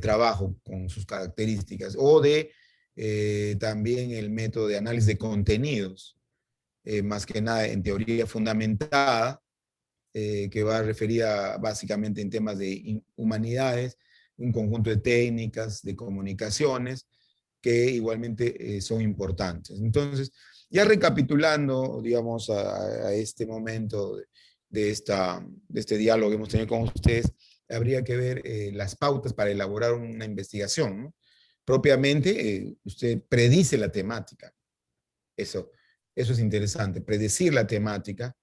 trabajo con sus características, o también el método de análisis de contenidos, más que nada en teoría fundamentada, que va referida básicamente en temas de humanidades, un conjunto de técnicas, de comunicaciones, que igualmente son importantes. Entonces, ya recapitulando, digamos, a este momento de este diálogo que hemos tenido con ustedes, habría que ver las pautas para elaborar una investigación, ¿no? Propiamente, usted predice la temática. Eso es interesante, predecir la temática,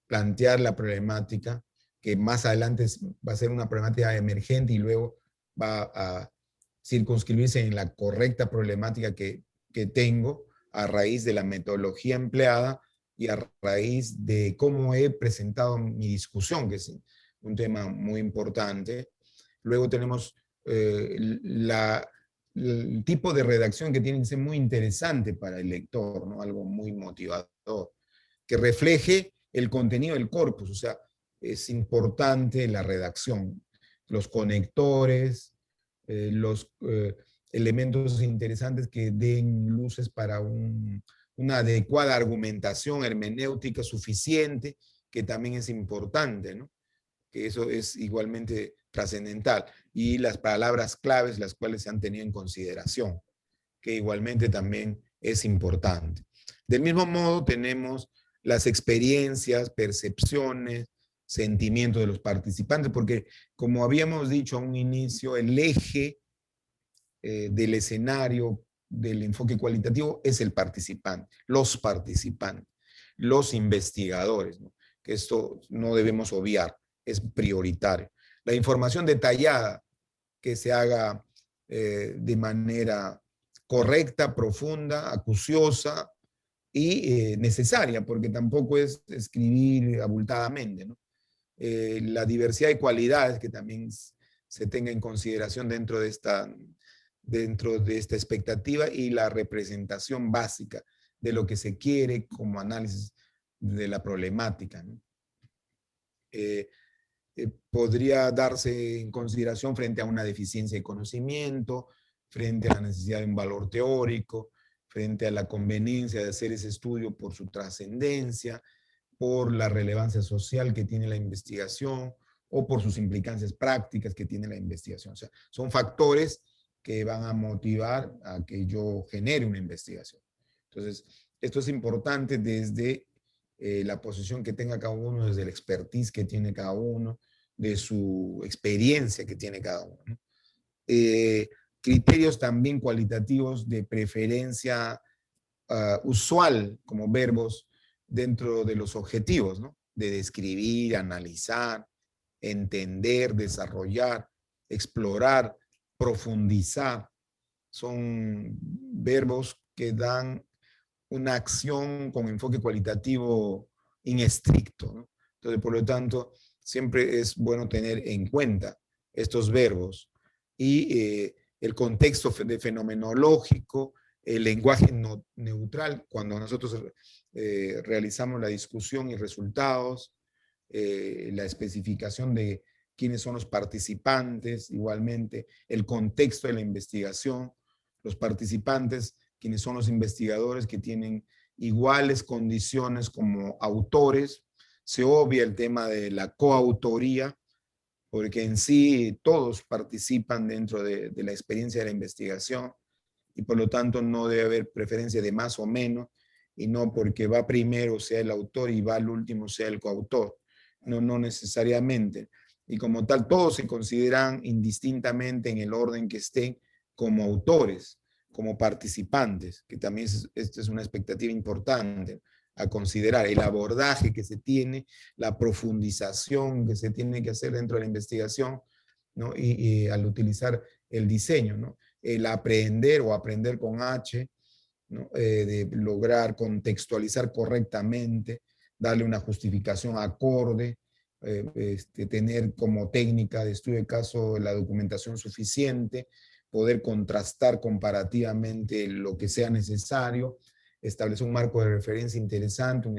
plantear la problemática, que más adelante va a ser una problemática emergente y luego va a circunscribirse en la correcta problemática que tengo a raíz de la metodología empleada y a raíz de cómo he presentado mi discusión, que es un tema muy importante. Luego tenemos el tipo de redacción que tiene que ser muy interesante para el lector, ¿no? Algo muy motivador, que refleje el contenido del corpus. O sea, es importante la redacción, los conectores, los elementos interesantes que den luces para una adecuada argumentación hermenéutica suficiente, que también es importante, ¿no? Que eso es igualmente trascendental. Y las palabras claves, las cuales se han tenido en consideración, que igualmente también es importante. Del mismo modo, tenemos las experiencias, percepciones, sentimientos de los participantes, porque como habíamos dicho a un inicio, el eje del escenario del enfoque cualitativo es el participante, los investigadores, ¿no? Que esto no debemos obviar, es prioritario. La información detallada que se haga de manera correcta, profunda, acuciosa y necesaria, porque tampoco es escribir abultadamente, ¿no? La diversidad de cualidades que también se tenga en consideración dentro de esta expectativa y la representación básica de lo que se quiere como análisis de la problemática, ¿no? Podría darse en consideración frente a una deficiencia de conocimiento, frente a la necesidad de un valor teórico, frente a la conveniencia de hacer ese estudio por su trascendencia, por la relevancia social que tiene la investigación o por sus implicancias prácticas que tiene la investigación. O sea, son factores que van a motivar a que yo genere una investigación. Entonces, esto es importante desde la posición que tenga cada uno, desde el expertise que tiene cada uno, de su experiencia que tiene cada uno, ¿no? Criterios también cualitativos de preferencia usual como verbos dentro de los objetivos, ¿no? De describir, analizar, entender, desarrollar, explorar, profundizar. Son verbos que dan una acción con enfoque cualitativo inestricto, ¿no? Entonces, por lo tanto, siempre es bueno tener en cuenta estos verbos y el contexto fenomenológico, el lenguaje neutral, cuando nosotros realizamos la discusión y resultados, la especificación de quiénes son los participantes, igualmente el contexto de la investigación, los participantes, quienes son los investigadores que tienen iguales condiciones como autores. Se obvia el tema de la coautoría, porque en sí todos participan dentro de la experiencia de la investigación y por lo tanto no debe haber preferencia de más o menos y no porque va primero sea el autor y va al último sea el coautor. No, no necesariamente. Y como tal, todos se consideran indistintamente en el orden que estén como autores, como participantes, que también esta es una expectativa importante a considerar, el abordaje que se tiene, la profundización que se tiene que hacer dentro de la investigación, ¿no? Y al utilizar el diseño, ¿no? El aprender o aprender con H, ¿no? De lograr contextualizar correctamente, darle una justificación acorde, tener como técnica de estudio de caso la documentación suficiente, poder contrastar comparativamente lo que sea necesario, establecer un marco de referencia interesante, un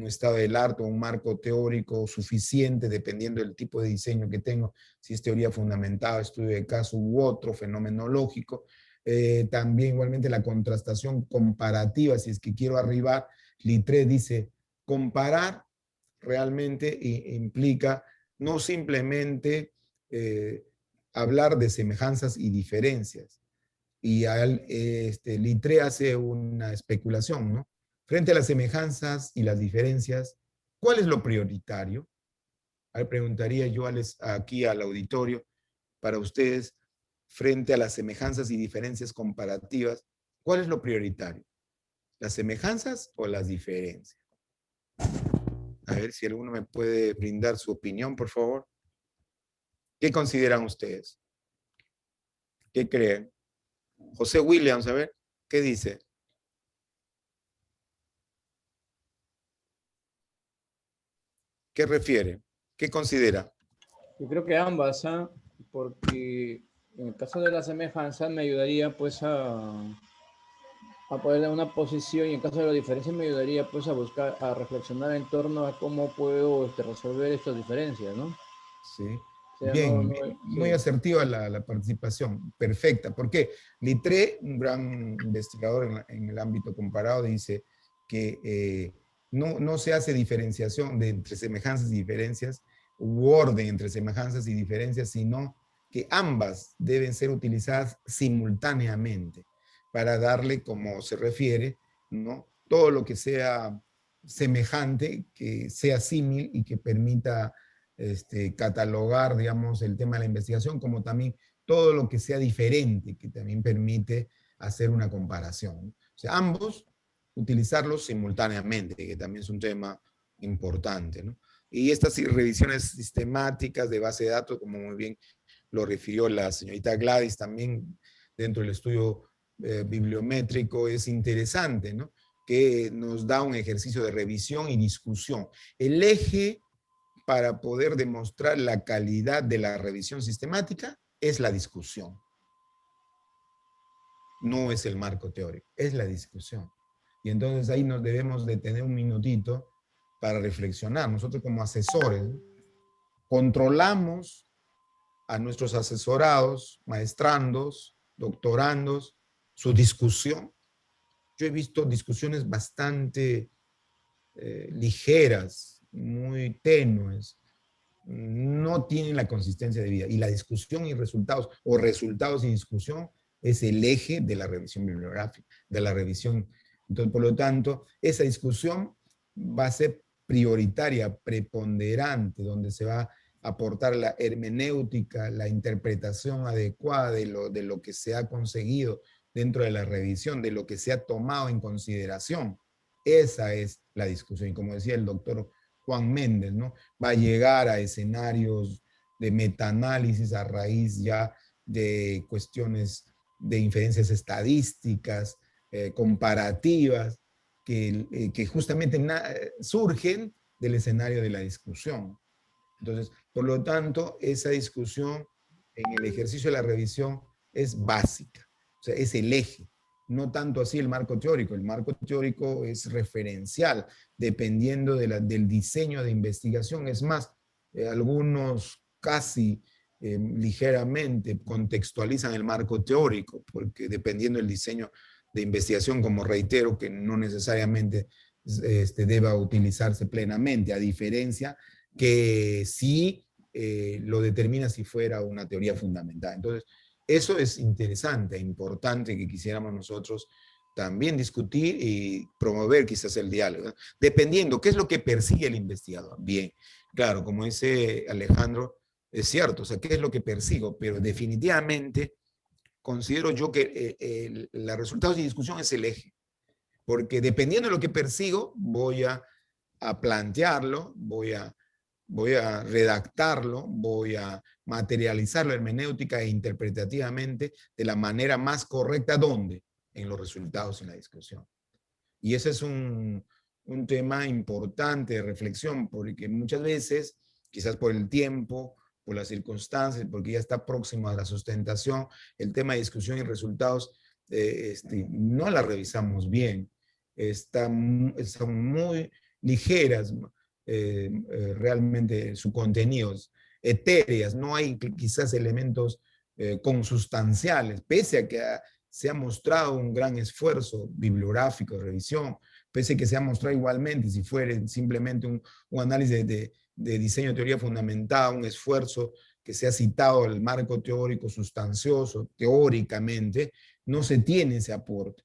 estado del arte, un marco teórico suficiente, dependiendo del tipo de diseño que tengo, si es teoría fundamentada, estudio de caso u otro, fenomenológico. También igualmente la contrastación comparativa, si es que quiero arribar, Littré dice, comparar realmente implica no simplemente hablar de semejanzas y diferencias. Y Littré hace una especulación, ¿no? Frente a las semejanzas y las diferencias, ¿cuál es lo prioritario? Ahí preguntaría yo aquí al auditorio, para ustedes, frente a las semejanzas y diferencias comparativas, ¿cuál es lo prioritario? ¿Las semejanzas o las diferencias? A ver si alguno me puede brindar su opinión, por favor. ¿Qué consideran ustedes? ¿Qué creen? José Williams, a ver, ¿qué dice? ¿Qué refiere? ¿Qué considera? Yo creo que ambas, ¿eh? Porque en el caso de la semejanza me ayudaría pues a poder dar una posición y en caso de la diferencia me ayudaría pues a buscar, a reflexionar en torno a cómo puedo resolver estas diferencias, ¿no? Sí. O sea, Bien, muy sí. asertiva la participación, perfecta. ¿Por qué? Littré, un gran investigador en el ámbito comparado, dice que no se hace diferenciación entre semejanzas y diferencias, u orden entre semejanzas y diferencias, sino que ambas deben ser utilizadas simultáneamente para darle, como se refiere, ¿no? Todo lo que sea semejante, que sea símil y que permita catalogar, digamos, el tema de la investigación, como también todo lo que sea diferente, que también permite hacer una comparación. O sea, ambos utilizarlos simultáneamente, que también es un tema importante, ¿no? Y estas revisiones sistemáticas de base de datos, como muy bien lo refirió la señorita Gladys también dentro del estudio bibliométrico, es interesante, ¿no? Que nos da un ejercicio de revisión y discusión. El eje para poder demostrar la calidad de la revisión sistemática es la discusión. No es el marco teórico, es la discusión. Y entonces ahí nos debemos de tener un minutito para reflexionar. Nosotros como asesores, ¿no?, controlamos a nuestros asesorados, maestrandos, doctorandos, su discusión. Yo he visto discusiones bastante ligeras, muy tenues, no tienen la consistencia de vida. Y la discusión y resultados, o resultados y discusión, es el eje de la revisión bibliográfica, de la revisión. Entonces, por lo tanto, esa discusión va a ser prioritaria, preponderante, donde se va a aportar la hermenéutica, la interpretación adecuada de lo que se ha conseguido dentro de la revisión, de lo que se ha tomado en consideración. Esa es la discusión. Y como decía el doctor Juan Méndez, ¿no?, va a llegar a escenarios de metaanálisis a raíz ya de cuestiones de inferencias estadísticas, comparativas, que justamente surgen del escenario de la discusión. Entonces, por lo tanto, esa discusión en el ejercicio de la revisión es básica, o sea, es el eje. No tanto así el marco teórico. El marco teórico es referencial, dependiendo del diseño de investigación. Es más, algunos casi ligeramente contextualizan el marco teórico, porque dependiendo del diseño de investigación, como reitero, que no necesariamente deba utilizarse plenamente, a diferencia que sí lo determina si fuera una teoría fundamental. Entonces, eso es interesante, importante, que quisiéramos nosotros también discutir y promover quizás el diálogo, ¿no?, dependiendo qué es lo que persigue el investigador. Bien, claro, como dice Alejandro, es cierto, o sea, qué es lo que persigo, pero definitivamente considero yo que los resultados de discusión es el eje, porque dependiendo de lo que persigo, voy a plantearlo, voy a redactarlo, voy a materializarlo hermenéutica e interpretativamente de la manera más correcta. ¿Dónde? En los resultados, en la discusión. Y ese es un tema importante de reflexión, porque muchas veces, quizás por el tiempo, por las circunstancias, porque ya está próximo a la sustentación, el tema de discusión y resultados no la revisamos bien, están muy ligeras, realmente sus contenidos, etéreas, no hay quizás elementos consustanciales, pese a que se ha mostrado un gran esfuerzo bibliográfico de revisión, pese a que se ha mostrado igualmente, si fuera simplemente un análisis de diseño de teoría fundamentada, un esfuerzo que se ha citado el marco teórico sustancioso, teóricamente, no se tiene ese aporte.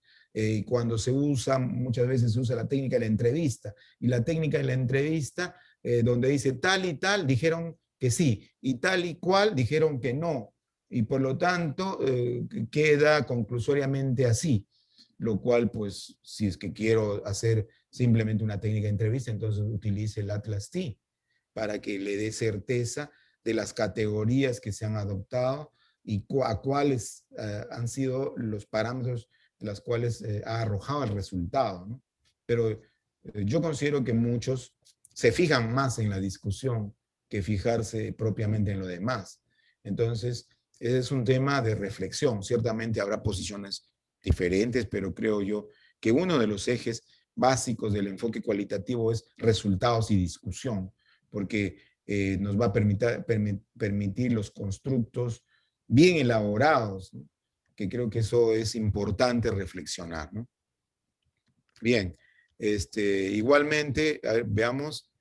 Cuando se usa, muchas veces se usa la técnica de la entrevista, y la técnica de la entrevista, donde dice tal y tal, dijeron que sí, y tal y cual dijeron que no, y por lo tanto queda conclusoriamente así, lo cual, pues, si es que quiero hacer simplemente una técnica de entrevista, entonces utilice el Atlas T, para que le dé certeza de las categorías que se han adoptado y a cuáles han sido los parámetros de las cuales ha arrojado el resultado, ¿no? Pero yo considero que muchos se fijan más en la discusión que fijarse propiamente en lo demás. Entonces, ese es un tema de reflexión. Ciertamente habrá posiciones diferentes, pero creo yo que uno de los ejes básicos del enfoque cualitativo es resultados y discusión, porque nos va a permitir los constructos bien elaborados, ¿no?, que creo que eso es importante reflexionar, ¿no? Bien, igualmente, a ver, veamos,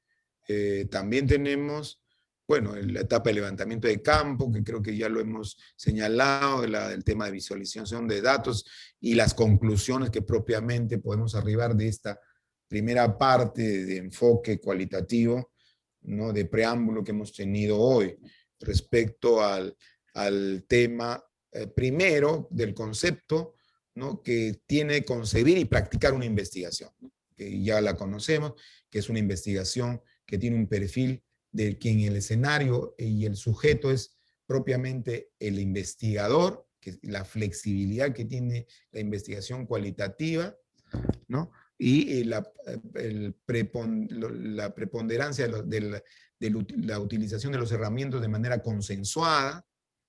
también tenemos, bueno, la etapa de levantamiento de campo, que creo que ya lo hemos señalado, el tema de visualización de datos y las conclusiones que propiamente podemos arribar de esta primera parte de enfoque cualitativo, ¿no?, de preámbulo que hemos tenido hoy respecto al tema primero del concepto, ¿no?, que tiene que concebir y practicar una investigación, ¿no?, que ya la conocemos, que es una investigación que tiene un perfil de quien el escenario y el sujeto es propiamente el investigador, que la flexibilidad que tiene la investigación cualitativa, ¿no?, y la preponderancia de la utilización de los herramientas de manera consensuada,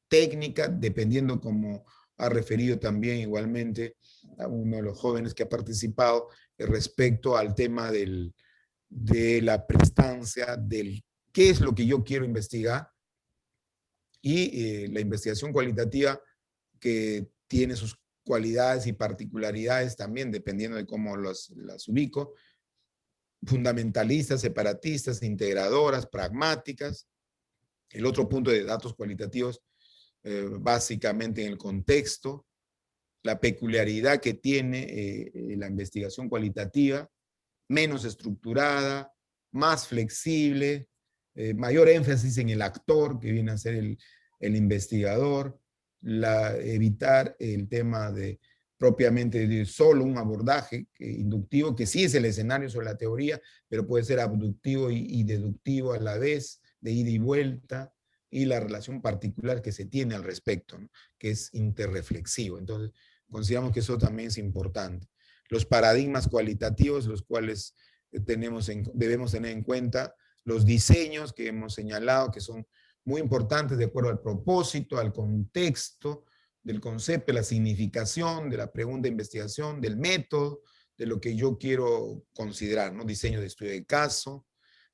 técnica, dependiendo, como ha referido también igualmente a uno de los jóvenes que ha participado, respecto al tema de la prestancia, del qué es lo que yo quiero investigar, y la investigación cualitativa, que tiene sus cualidades y particularidades también, dependiendo de cómo las ubico, fundamentalistas, separatistas, integradoras, pragmáticas. El otro punto de datos cualitativos, básicamente en el contexto, la peculiaridad que tiene la investigación cualitativa, menos estructurada, más flexible, mayor énfasis en el actor, que viene a ser el investigador, evitar el tema de propiamente de solo un abordaje inductivo, que sí es el escenario sobre la teoría, pero puede ser abductivo y deductivo a la vez, de ida y vuelta, y la relación particular que se tiene al respecto, ¿no? Que es interreflexivo. Entonces, consideramos que eso también es importante. Los paradigmas cualitativos, los cuales debemos tener en cuenta, los diseños que hemos señalado, que son muy importantes de acuerdo al propósito, al contexto del concepto, de la significación, de la pregunta de investigación, del método, de lo que yo quiero considerar, ¿no? Diseño de estudio de caso,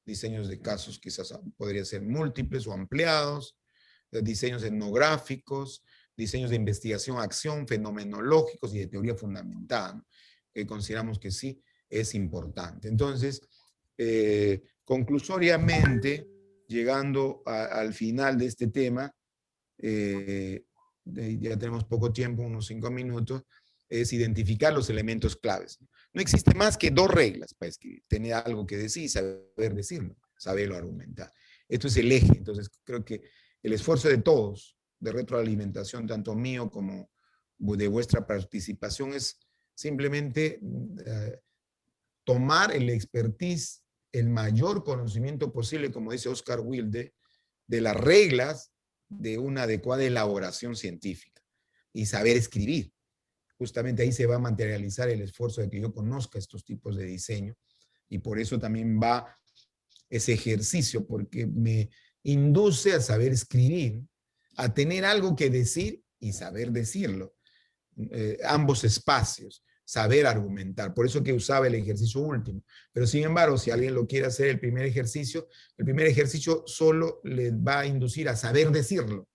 diseños de casos quizás podrían ser múltiples o ampliados, diseños etnográficos, diseños de investigación-acción, fenomenológicos y de teoría fundamentada, ¿no? Que consideramos que sí es importante. Entonces, conclusoriamente, llegando al final de este tema, ya tenemos poco tiempo, unos 5 minutos, es identificar los elementos claves. No existe más que 2 reglas para escribir: tener algo que decir y saber decirlo, saberlo argumentar. Esto es el eje. Entonces, creo que el esfuerzo de todos, de retroalimentación, tanto mío como de vuestra participación, es simplemente tomar el expertise, el mayor conocimiento posible, como dice Oscar Wilde, de las reglas de una adecuada elaboración científica y saber escribir. Justamente ahí se va a materializar el esfuerzo de que yo conozca estos tipos de diseño, y por eso también va ese ejercicio, porque me induce a saber escribir, a tener algo que decir y saber decirlo. Ambos espacios, saber argumentar. Por eso que usaba el ejercicio último. Pero sin embargo, si alguien lo quiere hacer el primer ejercicio solo le va a inducir a saber decirlo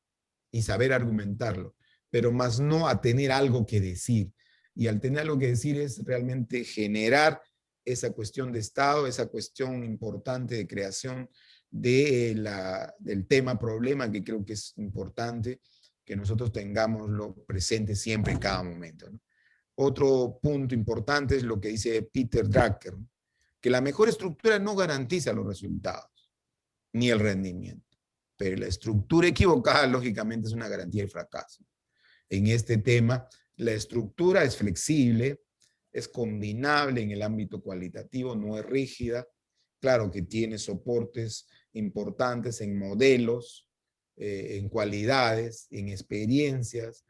y saber argumentarlo, pero más no a tener algo que decir. Y al tener algo que decir es realmente generar esa cuestión de Estado, esa cuestión importante de creación del tema problema, que creo que es importante que nosotros tengámoslo presente siempre en cada momento, ¿no? Otro punto importante es lo que dice Peter Drucker, que la mejor estructura no garantiza los resultados ni el rendimiento, pero la estructura equivocada lógicamente es una garantía de fracaso. En este tema, la estructura es flexible, es combinable en el ámbito cualitativo, no es rígida. Claro que tiene soportes importantes en modelos, en cualidades, en experiencias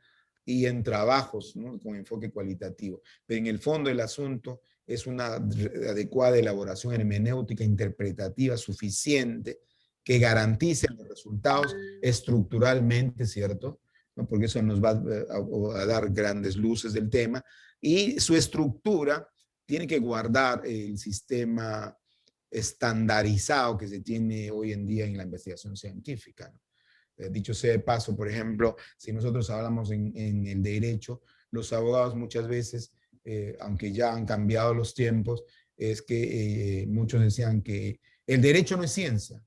y en trabajos, ¿no? Con enfoque cualitativo. Pero en el fondo del asunto es una adecuada elaboración hermenéutica interpretativa suficiente que garantice los resultados estructuralmente, ¿cierto? ¿No? Porque eso nos va a dar grandes luces del tema. Y su estructura tiene que guardar el sistema estandarizado que se tiene hoy en día en la investigación científica, ¿no? Dicho sea de paso, por ejemplo, si nosotros hablamos en el derecho, los abogados muchas veces, aunque ya han cambiado los tiempos, es que muchos decían que el derecho no es ciencia,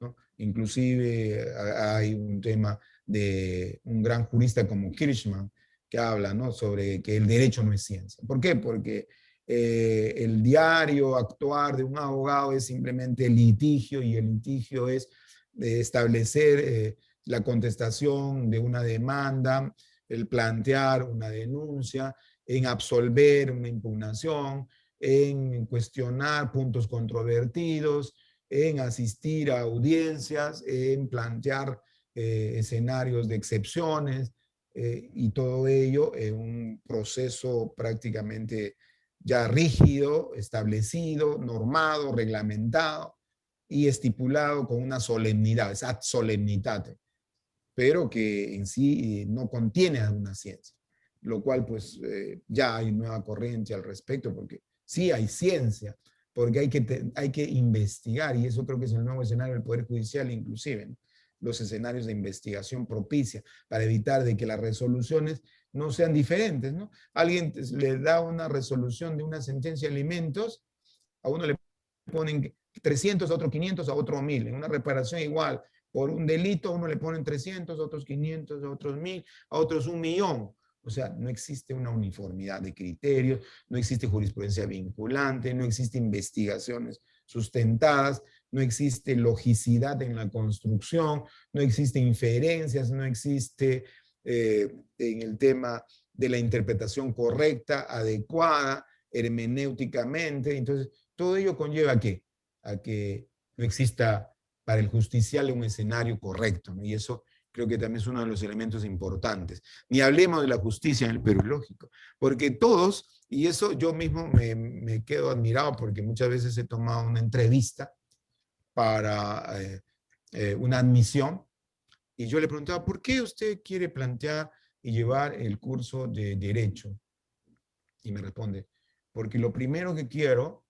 ¿no? Inclusive hay un tema de un gran jurista como Kirchmann que habla, ¿no?, sobre que el derecho no es ciencia. ¿Por qué? Porque el diario actuar de un abogado es simplemente el litigio, y el litigio es de establecer la contestación de una demanda, el plantear una denuncia, en absolver una impugnación, en cuestionar puntos controvertidos, en asistir a audiencias, en plantear escenarios de excepciones, y todo ello en un proceso prácticamente ya rígido, establecido, normado, reglamentado, y estipulado con una solemnidad, es ad solemnitate, pero que en sí no contiene una ciencia, lo cual pues ya hay nueva corriente al respecto, porque sí hay ciencia, porque hay que investigar, y eso creo que es el nuevo escenario del Poder Judicial inclusive, ¿no? Los escenarios de investigación propicia para evitar de que las resoluciones no sean diferentes, ¿no? Alguien le da una resolución de una sentencia de alimentos, a uno le ponen 300, a otro 500, a otro 1000, en una reparación igual, por un delito a uno le ponen 300, a otros 500, a otros 1000, a otros 1.000.000. O sea, no existe una uniformidad de criterios, no existe jurisprudencia vinculante, no existe investigaciones sustentadas, no existe logicidad en la construcción, no existe inferencias, no existe en el tema de la interpretación correcta, adecuada, hermenéuticamente. Entonces, todo ello conlleva ¿a qué? A que no exista para el justicial un escenario correcto, ¿no? Y eso creo que también es uno de los elementos importantes. Ni hablemos de la justicia en el Perú, lógico, porque todos, y eso yo mismo me quedo admirado porque muchas veces he tomado una entrevista para una admisión y yo le preguntaba, ¿por qué usted quiere plantear y llevar el curso de Derecho? Y me responde, porque lo primero que quiero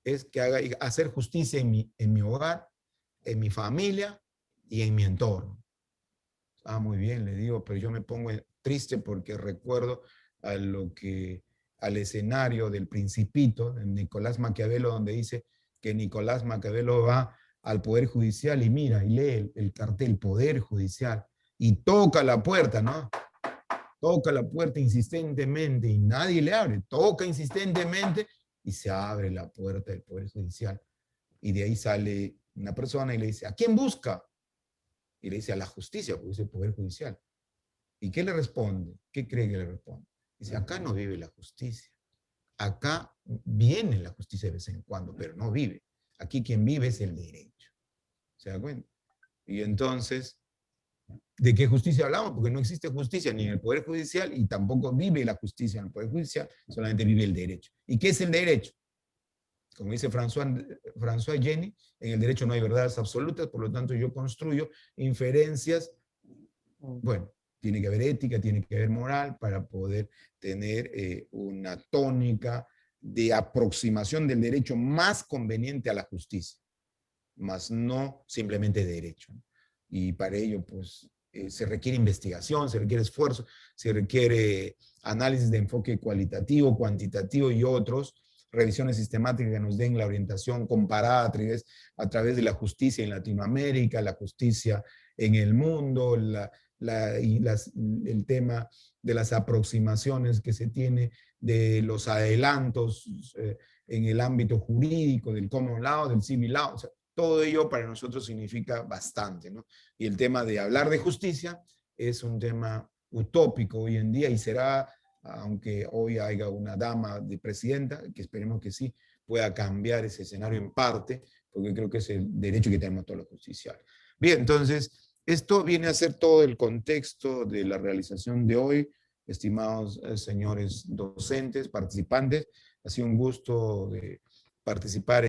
es que hacer justicia en mi hogar, en mi familia y en mi entorno. Ah, muy bien, le digo, pero yo me pongo triste porque recuerdo al escenario del Principito, de Nicolás Maquiavelo, donde dice que Nicolás Maquiavelo va al Poder Judicial y mira, y lee el cartel Poder Judicial, y toca la puerta, ¿no? Toca la puerta insistentemente y nadie le abre, toca insistentemente y se abre la puerta del Poder Judicial. Y de ahí sale una persona y le dice, ¿a quién busca? Y le dice, a la justicia, porque es el Poder Judicial. ¿Y qué le responde? ¿Qué cree que le responde? Dice, acá no vive la justicia. Acá viene la justicia de vez en cuando, pero no vive. Aquí quien vive es el derecho. ¿Se da cuenta? Y entonces, ¿de qué justicia hablamos? Porque no existe justicia ni en el Poder Judicial y tampoco vive la justicia en el Poder Judicial, solamente vive el derecho. ¿Y qué es el derecho? Como dice François Jenny, en el derecho no hay verdades absolutas, por lo tanto yo construyo inferencias. Bueno, tiene que haber ética, tiene que haber moral para poder tener una tónica de aproximación del derecho más conveniente a la justicia, más no simplemente derecho. Y para ello, pues, se requiere investigación, se requiere esfuerzo, se requiere análisis de enfoque cualitativo, cuantitativo y otros, revisiones sistemáticas que nos den la orientación comparada a través de la justicia en Latinoamérica, la justicia en el mundo, el tema de las aproximaciones que se tiene de los adelantos en el ámbito jurídico, del common law, del civil law. O sea, todo ello para nosotros significa bastante, ¿no? Y el tema de hablar de justicia es un tema utópico hoy en día y será, aunque hoy haya una dama de presidenta, que esperemos que sí, pueda cambiar ese escenario en parte, porque creo que es el derecho que tenemos todos los justiciales. Bien, entonces, esto viene a ser todo el contexto de la realización de hoy, estimados señores docentes, participantes. Ha sido un gusto de participar